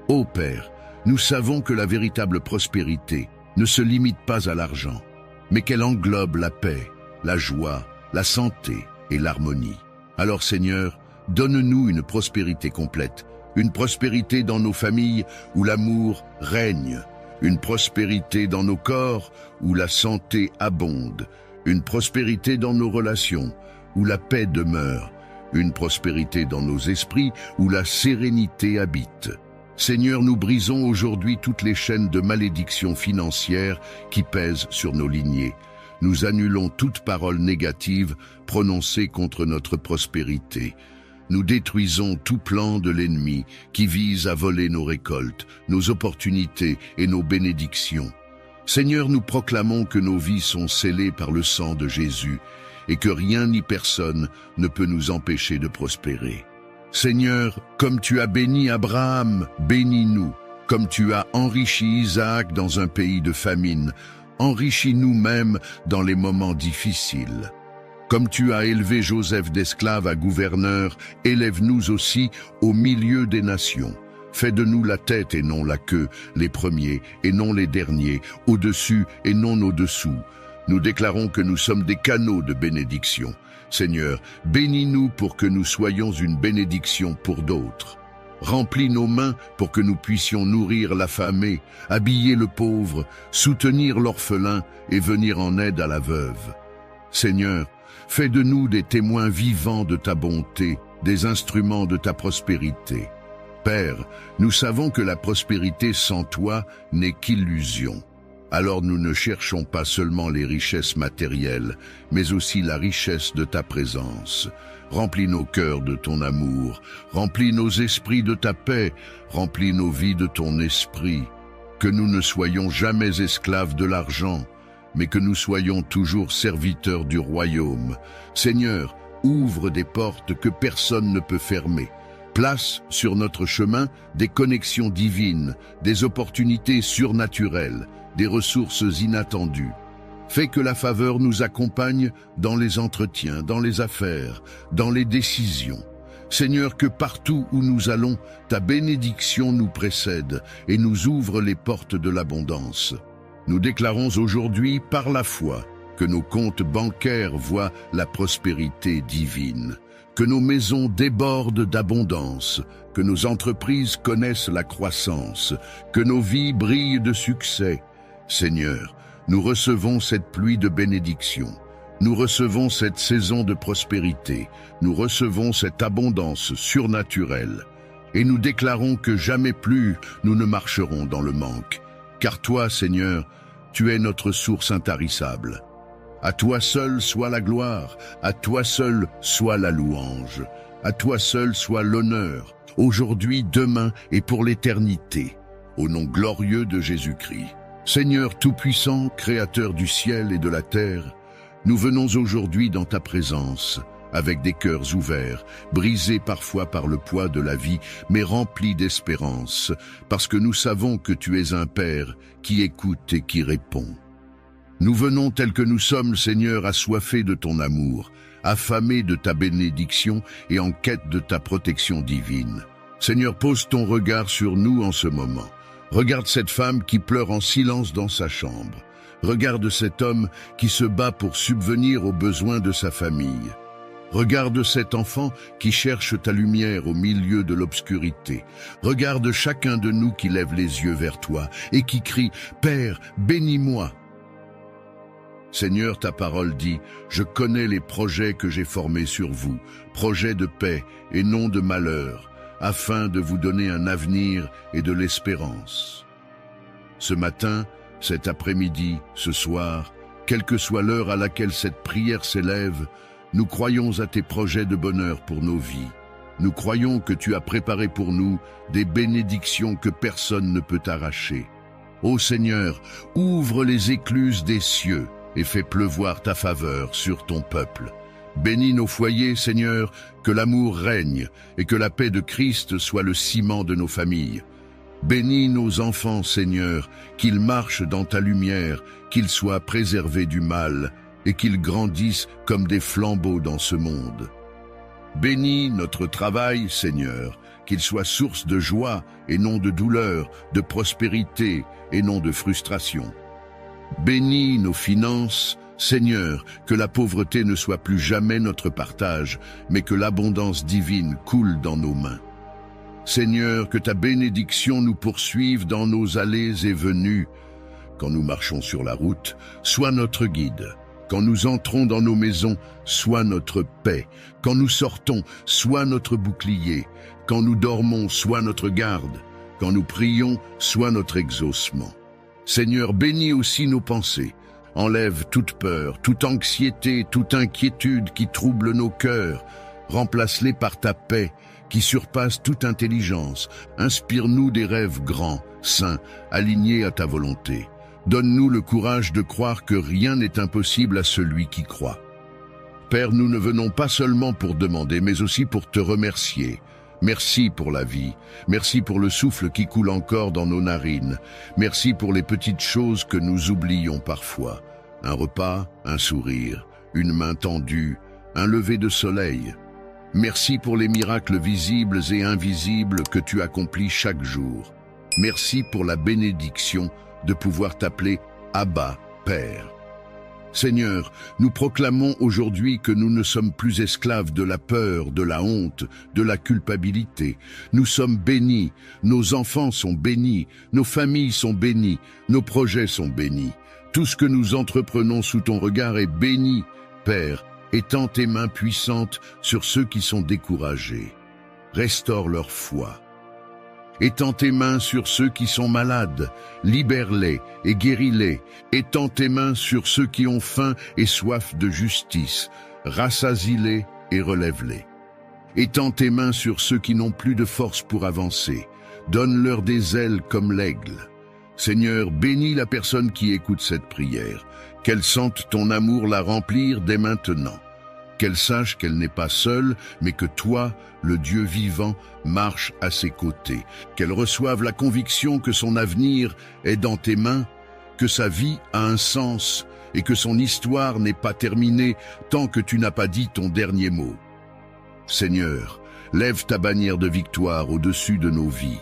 Ô Père, nous savons que la véritable prospérité ne se limite pas à l'argent, mais qu'elle englobe la paix, la joie, la santé et l'harmonie. Alors Seigneur, donne-nous une prospérité complète, une prospérité dans nos familles où l'amour règne, une prospérité dans nos corps où la santé abonde, une prospérité dans nos relations où la paix demeure, une prospérité dans nos esprits où la sérénité habite. Seigneur, nous brisons aujourd'hui toutes les chaînes de malédiction financière qui pèsent sur nos lignées. Nous annulons toute parole négative prononcée contre notre prospérité. Nous détruisons tout plan de l'ennemi qui vise à voler nos récoltes, nos opportunités et nos bénédictions. Seigneur, nous proclamons que nos vies sont scellées par le sang de Jésus et que rien ni personne ne peut nous empêcher de prospérer. Seigneur, comme tu as béni Abraham, bénis-nous. Comme tu as enrichi Isaac dans un pays de famine, enrichis nous-mêmes dans les moments difficiles. Comme tu as élevé Joseph d'esclave à gouverneur, élève-nous aussi au milieu des nations. Fais de nous la tête et non la queue, les premiers et non les derniers, au-dessus et non au-dessous. Nous déclarons que nous sommes des canaux de bénédiction. Seigneur, bénis-nous pour que nous soyons une bénédiction pour d'autres. Remplis nos mains pour que nous puissions nourrir l'affamé, habiller le pauvre, soutenir l'orphelin et venir en aide à la veuve. Seigneur, fais de nous des témoins vivants de ta bonté, des instruments de ta prospérité. Père, nous savons que la prospérité sans toi n'est qu'illusion. Alors nous ne cherchons pas seulement les richesses matérielles, mais aussi la richesse de ta présence. Remplis nos cœurs de ton amour, remplis nos esprits de ta paix, remplis nos vies de ton esprit. Que nous ne soyons jamais esclaves de l'argent, mais que nous soyons toujours serviteurs du royaume. Seigneur, ouvre des portes que personne ne peut fermer. Place sur notre chemin des connexions divines, des opportunités surnaturelles, des ressources inattendues. Fais que la faveur nous accompagne dans les entretiens, dans les affaires, dans les décisions. Seigneur, que partout où nous allons, ta bénédiction nous précède et nous ouvre les portes de l'abondance. Nous déclarons aujourd'hui par la foi que nos comptes bancaires voient la prospérité divine, que nos maisons débordent d'abondance, que nos entreprises connaissent la croissance, que nos vies brillent de succès. Seigneur, nous recevons cette pluie de bénédiction, nous recevons cette saison de prospérité, nous recevons cette abondance surnaturelle, et nous déclarons que jamais plus nous ne marcherons dans le manque. Car toi, Seigneur, tu es notre source intarissable. À toi seul soit la gloire, à toi seul soit la louange, à toi seul soit l'honneur, aujourd'hui, demain et pour l'éternité, au nom glorieux de Jésus-Christ. Seigneur Tout-Puissant, Créateur du ciel et de la terre, nous venons aujourd'hui dans ta présence, avec des cœurs ouverts, brisés parfois par le poids de la vie, mais remplis d'espérance, parce que nous savons que tu es un Père qui écoute et qui répond. Nous venons tels que nous sommes, Seigneur, assoiffés de ton amour, affamés de ta bénédiction et en quête de ta protection divine. Seigneur, pose ton regard sur nous en ce moment. Regarde cette femme qui pleure en silence dans sa chambre. Regarde cet homme qui se bat pour subvenir aux besoins de sa famille. Regarde cet enfant qui cherche ta lumière au milieu de l'obscurité. Regarde chacun de nous qui lève les yeux vers toi et qui crie « Père, bénis-moi ». Seigneur, ta parole dit « Je connais les projets que j'ai formés sur vous, projets de paix et non de malheur, afin de vous donner un avenir et de l'espérance. » Ce matin, cet après-midi, ce soir, quelle que soit l'heure à laquelle cette prière s'élève, nous croyons à tes projets de bonheur pour nos vies. Nous croyons que tu as préparé pour nous des bénédictions que personne ne peut arracher. Ô Seigneur, ouvre les écluses des cieux et fais pleuvoir ta faveur sur ton peuple. Bénis nos foyers, Seigneur, que l'amour règne et que la paix de Christ soit le ciment de nos familles. Bénis nos enfants, Seigneur, qu'ils marchent dans ta lumière, qu'ils soient préservés du mal et qu'ils grandissent comme des flambeaux dans ce monde. Bénis notre travail, Seigneur, qu'il soit source de joie et non de douleur, de prospérité et non de frustration. Bénis nos finances, Seigneur, que la pauvreté ne soit plus jamais notre partage, mais que l'abondance divine coule dans nos mains. Seigneur, que ta bénédiction nous poursuive dans nos allées et venues. Quand nous marchons sur la route, sois notre guide. Quand nous entrons dans nos maisons, sois notre paix. Quand nous sortons, sois notre bouclier. Quand nous dormons, sois notre garde. Quand nous prions, sois notre exaucement. Seigneur, bénis aussi nos pensées. Enlève toute peur, toute anxiété, toute inquiétude qui trouble nos cœurs. Remplace-les par ta paix, qui surpasse toute intelligence. Inspire-nous des rêves grands, saints, alignés à ta volonté. Donne-nous le courage de croire que rien n'est impossible à celui qui croit. Père, nous ne venons pas seulement pour demander, mais aussi pour te remercier. Merci pour la vie. Merci pour le souffle qui coule encore dans nos narines. Merci pour les petites choses que nous oublions parfois. Un repas, un sourire, une main tendue, un lever de soleil. Merci pour les miracles visibles et invisibles que tu accomplis chaque jour. Merci pour la bénédiction de pouvoir t'appeler Abba, Père. Seigneur, nous proclamons aujourd'hui que nous ne sommes plus esclaves de la peur, de la honte, de la culpabilité. Nous sommes bénis, nos enfants sont bénis, nos familles sont bénies, nos projets sont bénis. Tout ce que nous entreprenons sous ton regard est béni, Père, étends tes mains puissantes sur ceux qui sont découragés. Restaure leur foi. Étends tes mains sur ceux qui sont malades, libère-les et guéris-les. Étends tes mains sur ceux qui ont faim et soif de justice, rassasie-les et relève-les. Étends tes mains sur ceux qui n'ont plus de force pour avancer, donne-leur des ailes comme l'aigle. Seigneur, bénis la personne qui écoute cette prière, qu'elle sente ton amour la remplir dès maintenant. Qu'elle sache qu'elle n'est pas seule, mais que toi, le Dieu vivant, marche à ses côtés. Qu'elle reçoive la conviction que son avenir est dans tes mains, que sa vie a un sens et que son histoire n'est pas terminée tant que tu n'as pas dit ton dernier mot. Seigneur, lève ta bannière de victoire au-dessus de nos vies.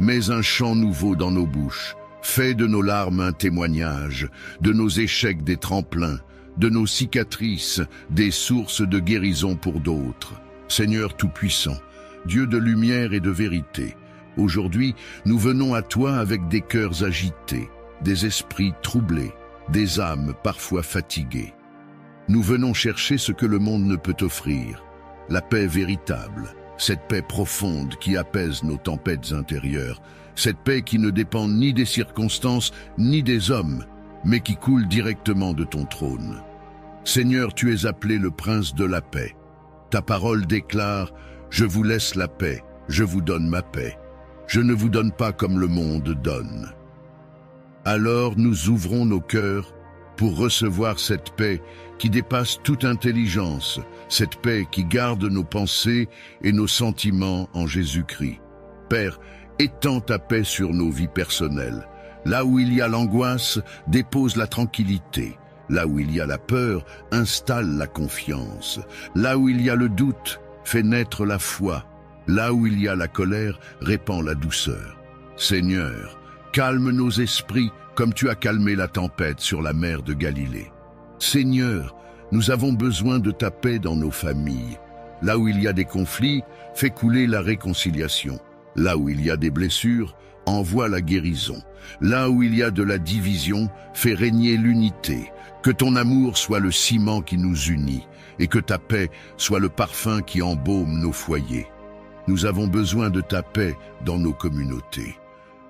Mets un chant nouveau dans nos bouches. Fais de nos larmes un témoignage, de nos échecs des tremplins, de nos cicatrices, des sources de guérison pour d'autres. Seigneur Tout-Puissant, Dieu de lumière et de vérité, aujourd'hui, nous venons à toi avec des cœurs agités, des esprits troublés, des âmes parfois fatiguées. Nous venons chercher ce que le monde ne peut offrir, la paix véritable, cette paix profonde qui apaise nos tempêtes intérieures, cette paix qui ne dépend ni des circonstances ni des hommes, mais qui coule directement de ton trône. Seigneur, tu es appelé le prince de la paix. Ta parole déclare « Je vous laisse la paix, je vous donne ma paix. Je ne vous donne pas comme le monde donne. » Alors nous ouvrons nos cœurs pour recevoir cette paix qui dépasse toute intelligence, cette paix qui garde nos pensées et nos sentiments en Jésus-Christ. Père, étends ta paix sur nos vies personnelles. Là où il y a l'angoisse, dépose la tranquillité. Là où il y a la peur, installe la confiance. Là où il y a le doute, fais naître la foi. Là où il y a la colère, répand la douceur. Seigneur, calme nos esprits comme tu as calmé la tempête sur la mer de Galilée. Seigneur, nous avons besoin de ta paix dans nos familles. Là où il y a des conflits, fais couler la réconciliation. Là où il y a des blessures, envoie la guérison. Là où il y a de la division, fais régner l'unité. Que ton amour soit le ciment qui nous unit et que ta paix soit le parfum qui embaume nos foyers. Nous avons besoin de ta paix dans nos communautés.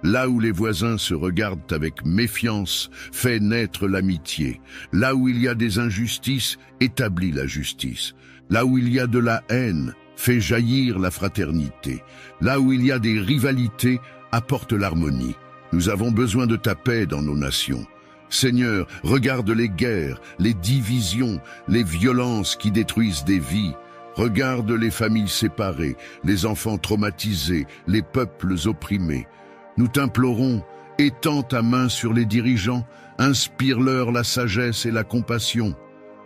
Là où les voisins se regardent avec méfiance, fais naître l'amitié. Là où il y a des injustices, établis la justice. Là où il y a de la haine, fais jaillir la fraternité. Là où il y a des rivalités, apporte l'harmonie. Nous avons besoin de ta paix dans nos nations. Seigneur, regarde les guerres, les divisions, les violences qui détruisent des vies. Regarde les familles séparées, les enfants traumatisés, les peuples opprimés. Nous t'implorons, étends ta main sur les dirigeants, inspire-leur la sagesse et la compassion.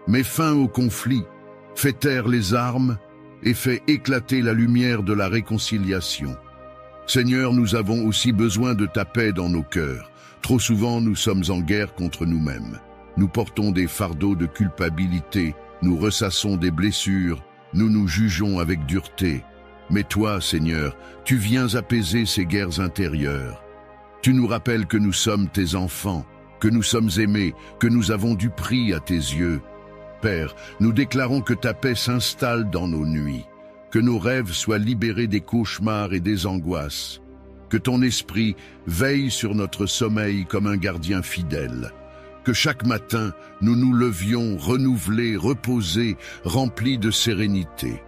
Mets fin au conflit, fais taire les armes et fais éclater la lumière de la réconciliation. Seigneur, nous avons aussi besoin de ta paix dans nos cœurs. Trop souvent, nous sommes en guerre contre nous-mêmes. Nous portons des fardeaux de culpabilité, nous ressassons des blessures, nous nous jugeons avec dureté. Mais toi, Seigneur, tu viens apaiser ces guerres intérieures. Tu nous rappelles que nous sommes tes enfants, que nous sommes aimés, que nous avons du prix à tes yeux. Père, nous déclarons que ta paix s'installe dans nos nuits, que nos rêves soient libérés des cauchemars et des angoisses, que ton esprit veille sur notre sommeil comme un gardien fidèle, que chaque matin nous nous levions renouvelés, reposés, remplis de sérénité.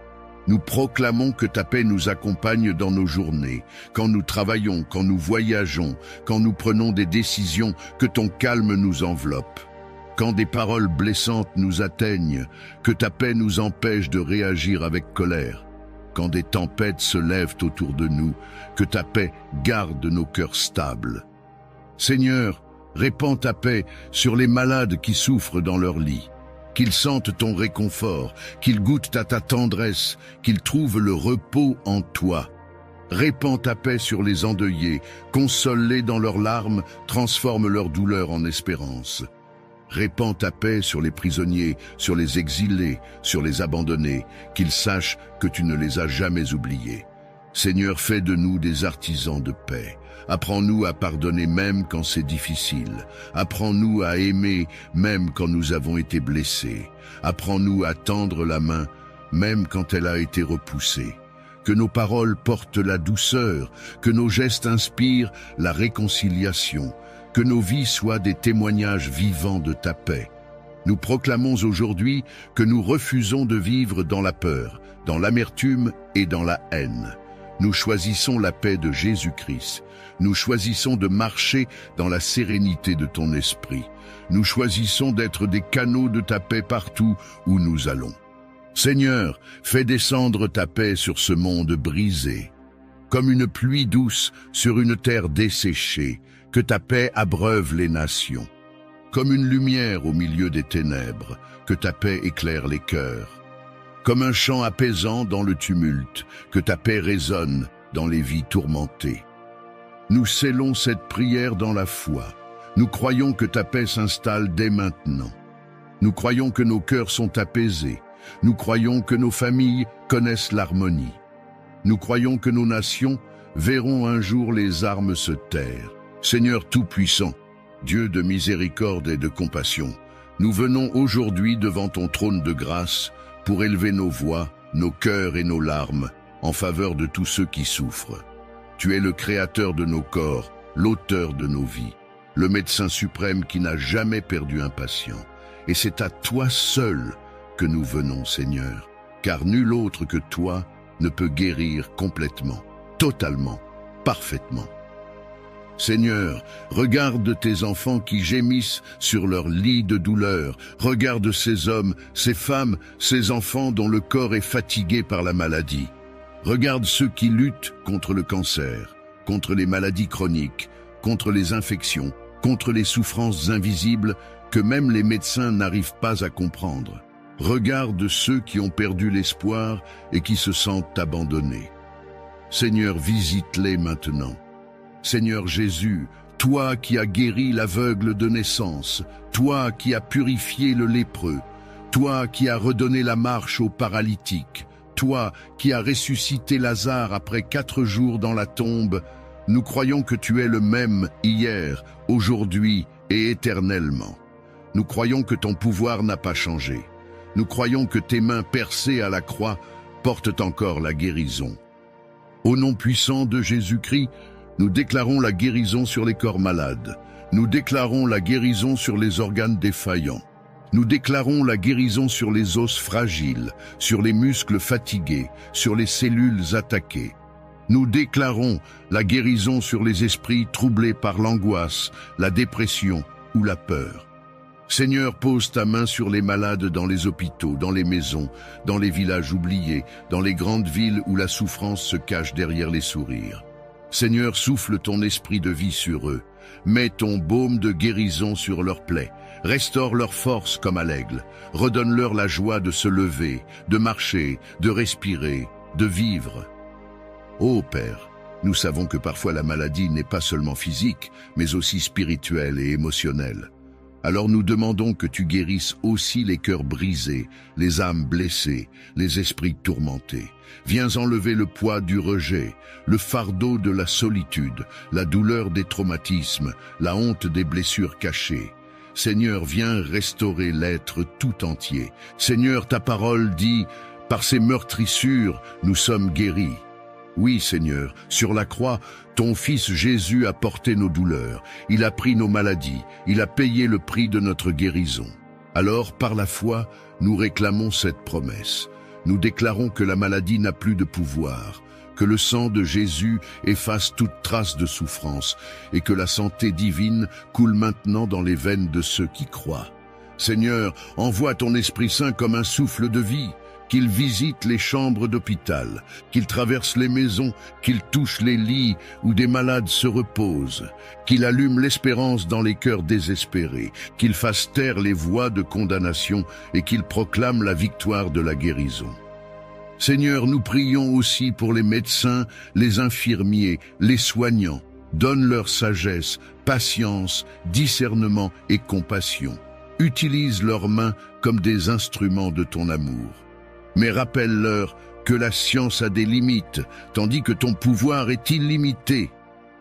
Nous proclamons que ta paix nous accompagne dans nos journées, quand nous travaillons, quand nous voyageons, quand nous prenons des décisions, que ton calme nous enveloppe. Quand des paroles blessantes nous atteignent, que ta paix nous empêche de réagir avec colère. Quand des tempêtes se lèvent autour de nous, que ta paix garde nos cœurs stables. Seigneur, répands ta paix sur les malades qui souffrent dans leur lit. Qu'ils sentent ton réconfort, qu'ils goûtent à ta tendresse, qu'ils trouvent le repos en toi. Répands ta paix sur les endeuillés, console-les dans leurs larmes, transforme leur douleur en espérance. Répands ta paix sur les prisonniers, sur les exilés, sur les abandonnés, qu'ils sachent que tu ne les as jamais oubliés. Seigneur, fais de nous des artisans de paix. Apprends-nous à pardonner même quand c'est difficile. Apprends-nous à aimer même quand nous avons été blessés. Apprends-nous à tendre la main même quand elle a été repoussée. Que nos paroles portent la douceur, que nos gestes inspirent la réconciliation, que nos vies soient des témoignages vivants de ta paix. Nous proclamons aujourd'hui que nous refusons de vivre dans la peur, dans l'amertume et dans la haine. Nous choisissons la paix de Jésus-Christ. Nous choisissons de marcher dans la sérénité de ton esprit. Nous choisissons d'être des canaux de ta paix partout où nous allons. Seigneur, fais descendre ta paix sur ce monde brisé. Comme une pluie douce sur une terre desséchée, que ta paix abreuve les nations. Comme une lumière au milieu des ténèbres, que ta paix éclaire les cœurs. Comme un chant apaisant dans le tumulte, que ta paix résonne dans les vies tourmentées. Nous scellons cette prière dans la foi. Nous croyons que ta paix s'installe dès maintenant. Nous croyons que nos cœurs sont apaisés. Nous croyons que nos familles connaissent l'harmonie. Nous croyons que nos nations verront un jour les armes se taire. Seigneur Tout-Puissant, Dieu de miséricorde et de compassion, nous venons aujourd'hui devant ton trône de grâce pour élever nos voix, nos cœurs et nos larmes en faveur de tous ceux qui souffrent. Tu es le créateur de nos corps, l'auteur de nos vies, le médecin suprême qui n'a jamais perdu un patient. Et c'est à toi seul que nous venons, Seigneur, car nul autre que toi ne peut guérir complètement, totalement, parfaitement. Seigneur, regarde tes enfants qui gémissent sur leur lit de douleur. Regarde ces hommes, ces femmes, ces enfants dont le corps est fatigué par la maladie. Regarde ceux qui luttent contre le cancer, contre les maladies chroniques, contre les infections, contre les souffrances invisibles que même les médecins n'arrivent pas à comprendre. Regarde ceux qui ont perdu l'espoir et qui se sentent abandonnés. Seigneur, visite-les maintenant. Seigneur Jésus, toi qui as guéri l'aveugle de naissance, toi qui as purifié le lépreux, toi qui as redonné la marche aux paralytiques, toi qui as ressuscité Lazare après 4 jours dans la tombe, nous croyons que tu es le même hier, aujourd'hui et éternellement. Nous croyons que ton pouvoir n'a pas changé. Nous croyons que tes mains percées à la croix portent encore la guérison. Au nom puissant de Jésus-Christ, nous déclarons la guérison sur les corps malades. Nous déclarons la guérison sur les organes défaillants. Nous déclarons la guérison sur les os fragiles, sur les muscles fatigués, sur les cellules attaquées. Nous déclarons la guérison sur les esprits troublés par l'angoisse, la dépression, ou la peur. Seigneur, pose ta main sur les malades dans les hôpitaux, dans les maisons, dans les villages oubliés, dans les grandes villes où la souffrance se cache derrière les sourires. Seigneur, souffle ton esprit de vie sur eux. Mets ton baume de guérison sur leurs plaies. Restaure leur force comme à l'aigle. Redonne-leur la joie de se lever, de marcher, de respirer, de vivre. Ô Père, nous savons que parfois la maladie n'est pas seulement physique, mais aussi spirituelle et émotionnelle. Alors nous demandons que tu guérisses aussi les cœurs brisés, les âmes blessées, les esprits tourmentés. Viens enlever le poids du rejet, le fardeau de la solitude, la douleur des traumatismes, la honte des blessures cachées. Seigneur, viens restaurer l'être tout entier. Seigneur, ta parole dit, par ces meurtrissures, nous sommes guéris. Oui, Seigneur, sur la croix, ton Fils Jésus a porté nos douleurs, il a pris nos maladies, il a payé le prix de notre guérison. Alors, par la foi, nous réclamons cette promesse. Nous déclarons que la maladie n'a plus de pouvoir, que le sang de Jésus efface toute trace de souffrance et que la santé divine coule maintenant dans les veines de ceux qui croient. Seigneur, envoie ton Esprit Saint comme un souffle de vie, qu'il visite les chambres d'hôpital, qu'il traverse les maisons, qu'il touche les lits où des malades se reposent, qu'il allume l'espérance dans les cœurs désespérés, qu'il fasse taire les voix de condamnation et qu'il proclame la victoire de la guérison. Seigneur, nous prions aussi pour les médecins, les infirmiers, les soignants. Donne-leur sagesse, patience, discernement et compassion. Utilise leurs mains comme des instruments de ton amour. Mais rappelle-leur que la science a des limites, tandis que ton pouvoir est illimité.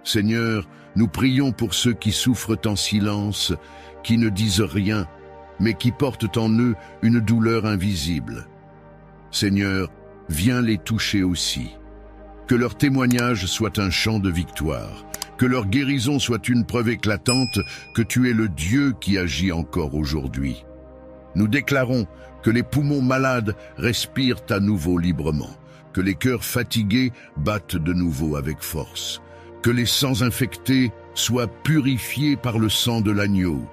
Seigneur, nous prions pour ceux qui souffrent en silence, qui ne disent rien, mais qui portent en eux une douleur invisible. Seigneur, viens les toucher aussi. Que leur témoignage soit un chant de victoire, que leur guérison soit une preuve éclatante que tu es le Dieu qui agit encore aujourd'hui. Nous déclarons que les poumons malades respirent à nouveau librement, que les cœurs fatigués battent de nouveau avec force, que les sangs infectés soient purifiés par le sang de l'agneau,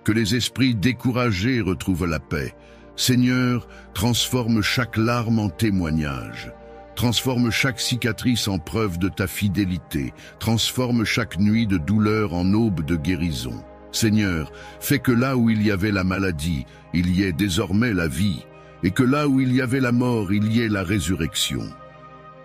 que les esprits découragés retrouvent la paix. Seigneur, transforme chaque larme en témoignage, transforme chaque cicatrice en preuve de ta fidélité, transforme chaque nuit de douleur en aube de guérison. Seigneur, fais que là où il y avait la maladie, il y ait désormais la vie, et que là où il y avait la mort, il y ait la résurrection.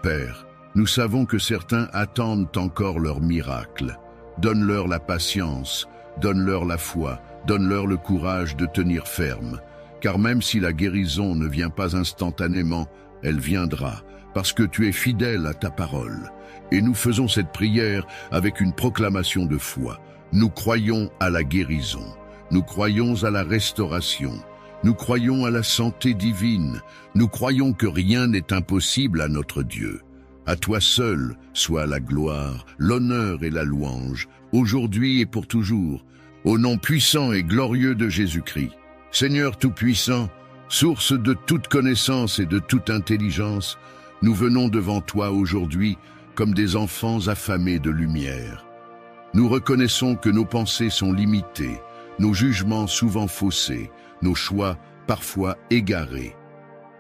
Père, nous savons que certains attendent encore leur miracle. Donne-leur la patience, donne-leur la foi, donne-leur le courage de tenir ferme. Car même si la guérison ne vient pas instantanément, elle viendra, parce que tu es fidèle à ta parole. Et nous faisons cette prière avec une proclamation de foi. Nous croyons à la guérison, nous croyons à la restauration, nous croyons à la santé divine, nous croyons que rien n'est impossible à notre Dieu. À toi seul soit la gloire, l'honneur et la louange, aujourd'hui et pour toujours, au nom puissant et glorieux de Jésus-Christ. Seigneur Tout-Puissant, source de toute connaissance et de toute intelligence, nous venons devant toi aujourd'hui comme des enfants affamés de lumière. Nous reconnaissons que nos pensées sont limitées, nos jugements souvent faussés, nos choix parfois égarés.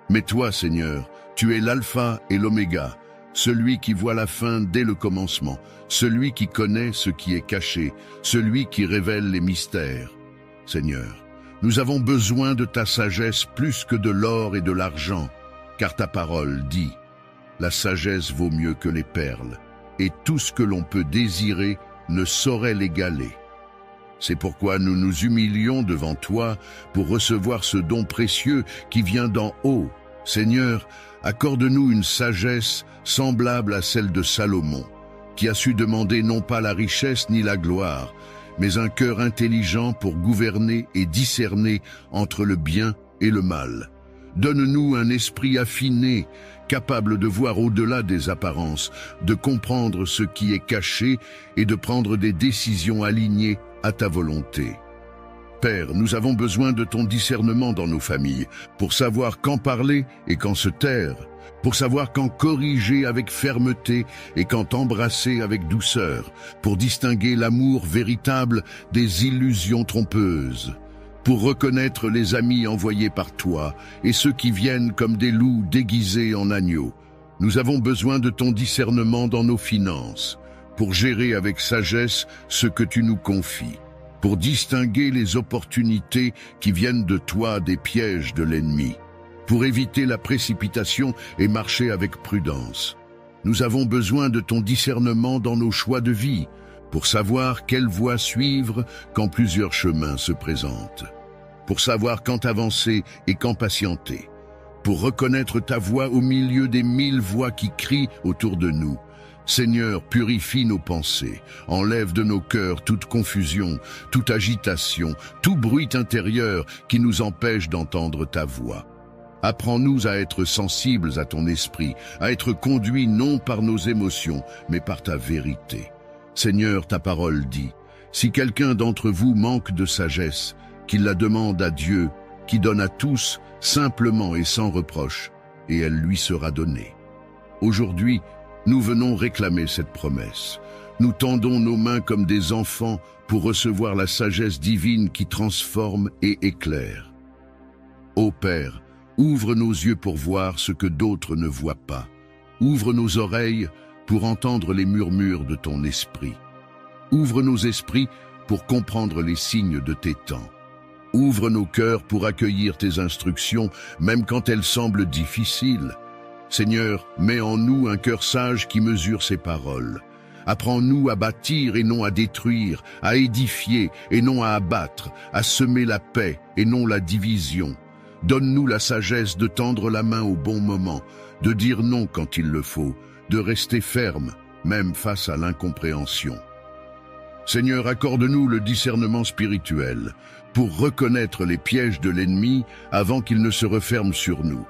Mais toi, Seigneur, tu es l'alpha et l'oméga, celui qui voit la fin dès le commencement, celui qui connaît ce qui est caché, celui qui révèle les mystères. Seigneur, nous avons besoin de ta sagesse plus que de l'or et de l'argent, car ta parole dit « La sagesse vaut mieux que les perles, et tout ce que l'on peut désirer ne saurait l'égaler. » C'est pourquoi nous nous humilions devant toi pour recevoir ce don précieux qui vient d'en haut. Seigneur, accorde-nous une sagesse semblable à celle de Salomon, qui a su demander non pas la richesse ni la gloire, mais un cœur intelligent pour gouverner et discerner entre le bien et le mal. Donne-nous un esprit affiné, capable de voir au-delà des apparences, de comprendre ce qui est caché et de prendre des décisions alignées à ta volonté. Père, nous avons besoin de ton discernement dans nos familles, pour savoir quand parler et quand se taire, pour savoir quand corriger avec fermeté et quand embrasser avec douceur, pour distinguer l'amour véritable des illusions trompeuses, pour reconnaître les amis envoyés par toi et ceux qui viennent comme des loups déguisés en agneaux. Nous avons besoin de ton discernement dans nos finances, pour gérer avec sagesse ce que tu nous confies, pour distinguer les opportunités qui viennent de toi des pièges de l'ennemi, pour éviter la précipitation et marcher avec prudence. Nous avons besoin de ton discernement dans nos choix de vie, pour savoir quelle voie suivre quand plusieurs chemins se présentent, pour savoir quand avancer et quand patienter, pour reconnaître ta voix au milieu des 1000 voix qui crient autour de nous. Seigneur, purifie nos pensées, enlève de nos cœurs toute confusion, toute agitation, tout bruit intérieur qui nous empêche d'entendre ta voix. Apprends-nous à être sensibles à ton esprit, à être conduits non par nos émotions, mais par ta vérité. Seigneur, ta parole dit, si quelqu'un d'entre vous manque de sagesse, qu'il la demande à Dieu, qui donne à tous, simplement et sans reproche, et elle lui sera donnée. Aujourd'hui, nous venons réclamer cette promesse. Nous tendons nos mains comme des enfants pour recevoir la sagesse divine qui transforme et éclaire. Ô Père, ouvre nos yeux pour voir ce que d'autres ne voient pas. Ouvre nos oreilles pour entendre les murmures de ton esprit. Ouvre nos esprits pour comprendre les signes de tes temps. Ouvre nos cœurs pour accueillir tes instructions, même quand elles semblent difficiles. Seigneur, mets en nous un cœur sage qui mesure ses paroles. Apprends-nous à bâtir et non à détruire, à édifier et non à abattre, à semer la paix et non la division. Donne-nous la sagesse de tendre la main au bon moment, de dire non quand il le faut, de rester ferme, même face à l'incompréhension. Seigneur, accorde-nous le discernement spirituel pour reconnaître les pièges de l'ennemi avant qu'il ne se referme sur nous,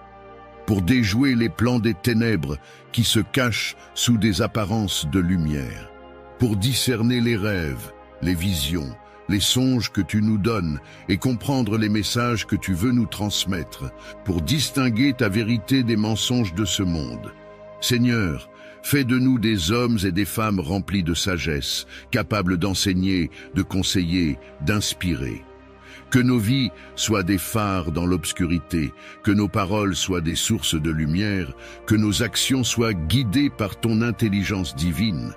pour déjouer les plans des ténèbres qui se cachent sous des apparences de lumière, pour discerner les rêves, les visions, les songes que tu nous donnes et comprendre les messages que tu veux nous transmettre, pour distinguer ta vérité des mensonges de ce monde. Seigneur, fais de nous des hommes et des femmes remplis de sagesse, capables d'enseigner, de conseiller, d'inspirer. Que nos vies soient des phares dans l'obscurité, que nos paroles soient des sources de lumière, que nos actions soient guidées par ton intelligence divine.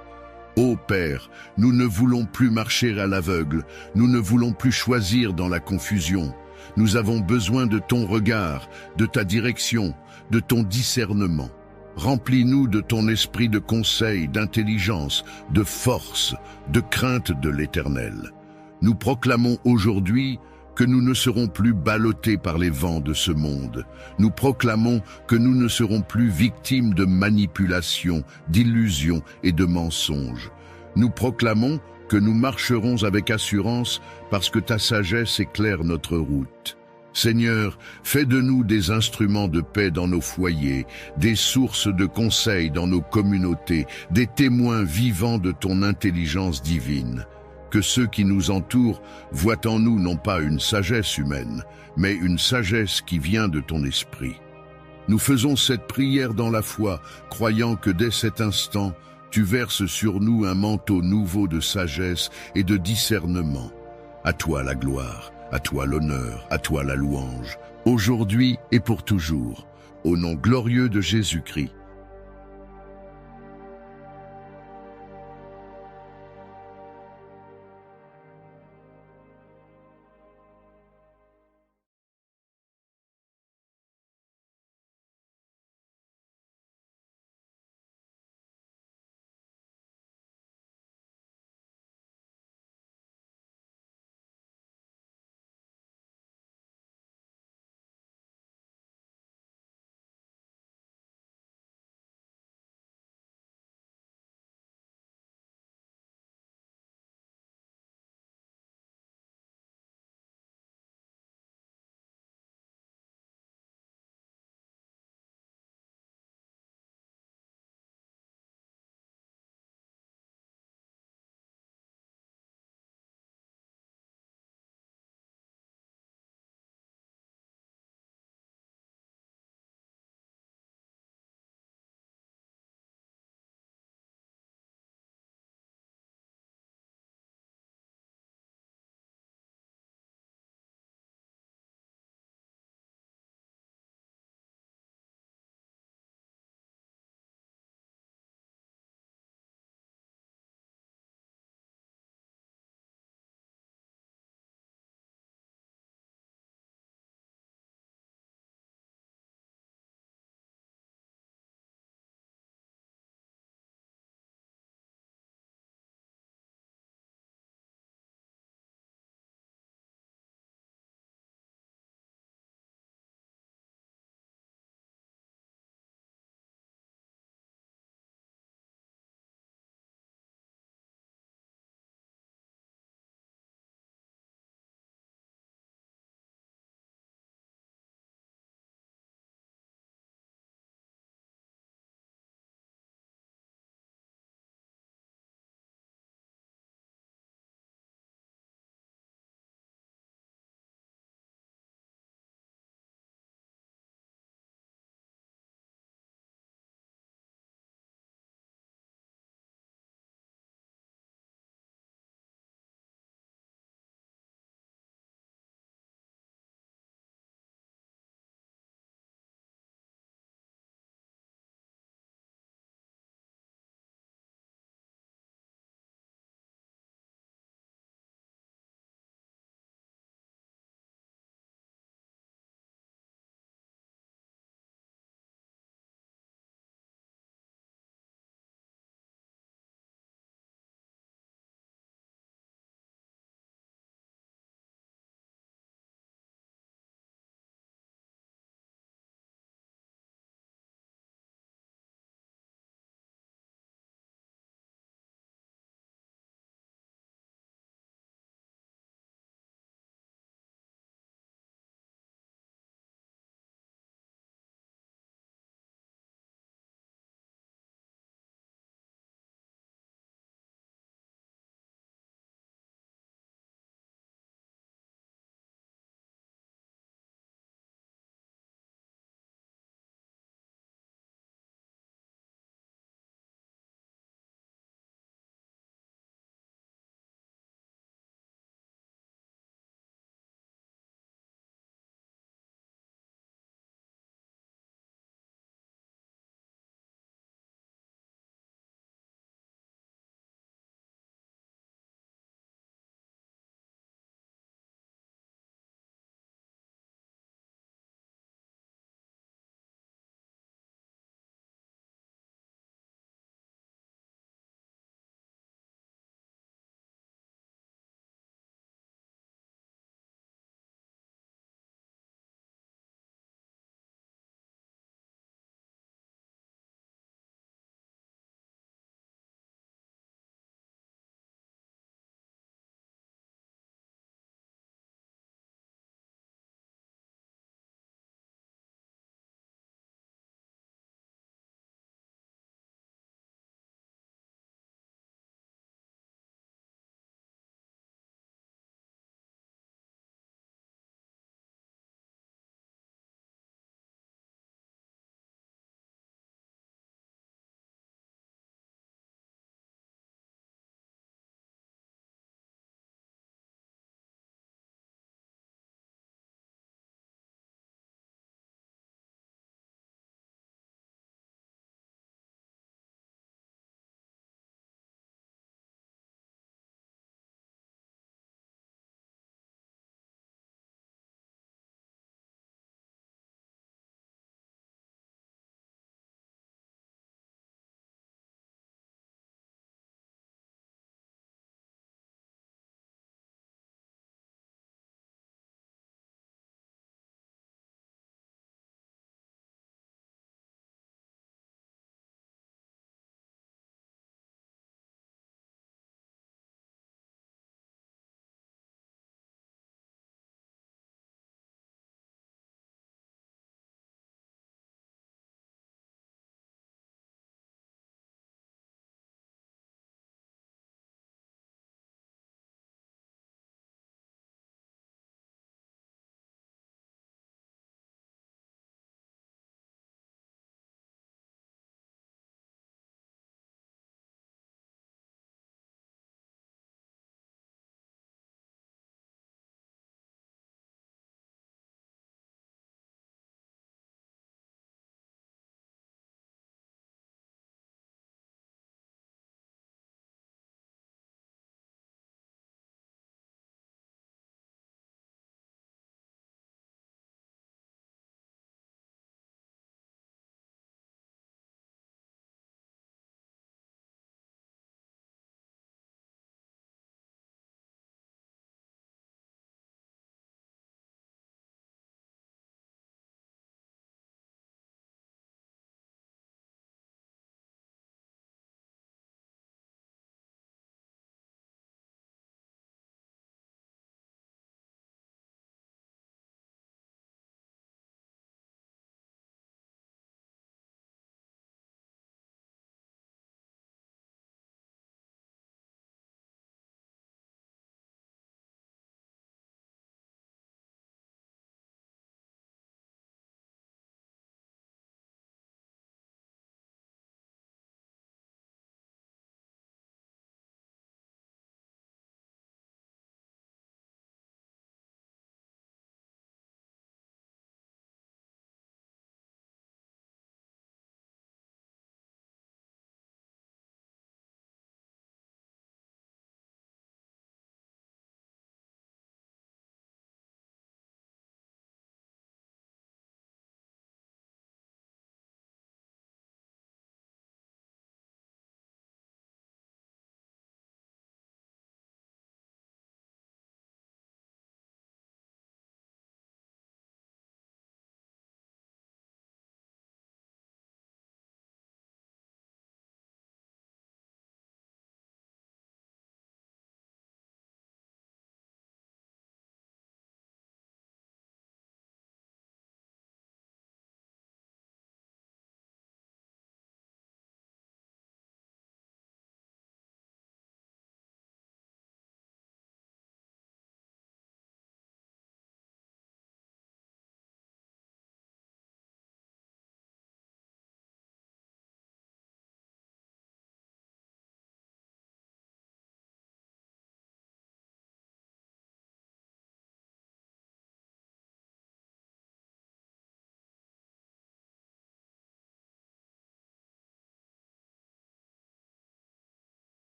Ô Père, nous ne voulons plus marcher à l'aveugle, nous ne voulons plus choisir dans la confusion. Nous avons besoin de ton regard, de ta direction, de ton discernement. Remplis-nous de ton esprit de conseil, d'intelligence, de force, de crainte de l'Éternel. Nous proclamons aujourd'hui que nous ne serons plus ballottés par les vents de ce monde. Nous proclamons que nous ne serons plus victimes de manipulations, d'illusions et de mensonges. Nous proclamons que nous marcherons avec assurance parce que ta sagesse éclaire notre route. Seigneur, fais de nous des instruments de paix dans nos foyers, des sources de conseils dans nos communautés, des témoins vivants de ton intelligence divine. Que ceux qui nous entourent voient en nous non pas une sagesse humaine, mais une sagesse qui vient de ton esprit. Nous faisons cette prière dans la foi, croyant que dès cet instant, tu verses sur nous un manteau nouveau de sagesse et de discernement. À toi la gloire, à toi l'honneur, à toi la louange, aujourd'hui et pour toujours. Au nom glorieux de Jésus-Christ.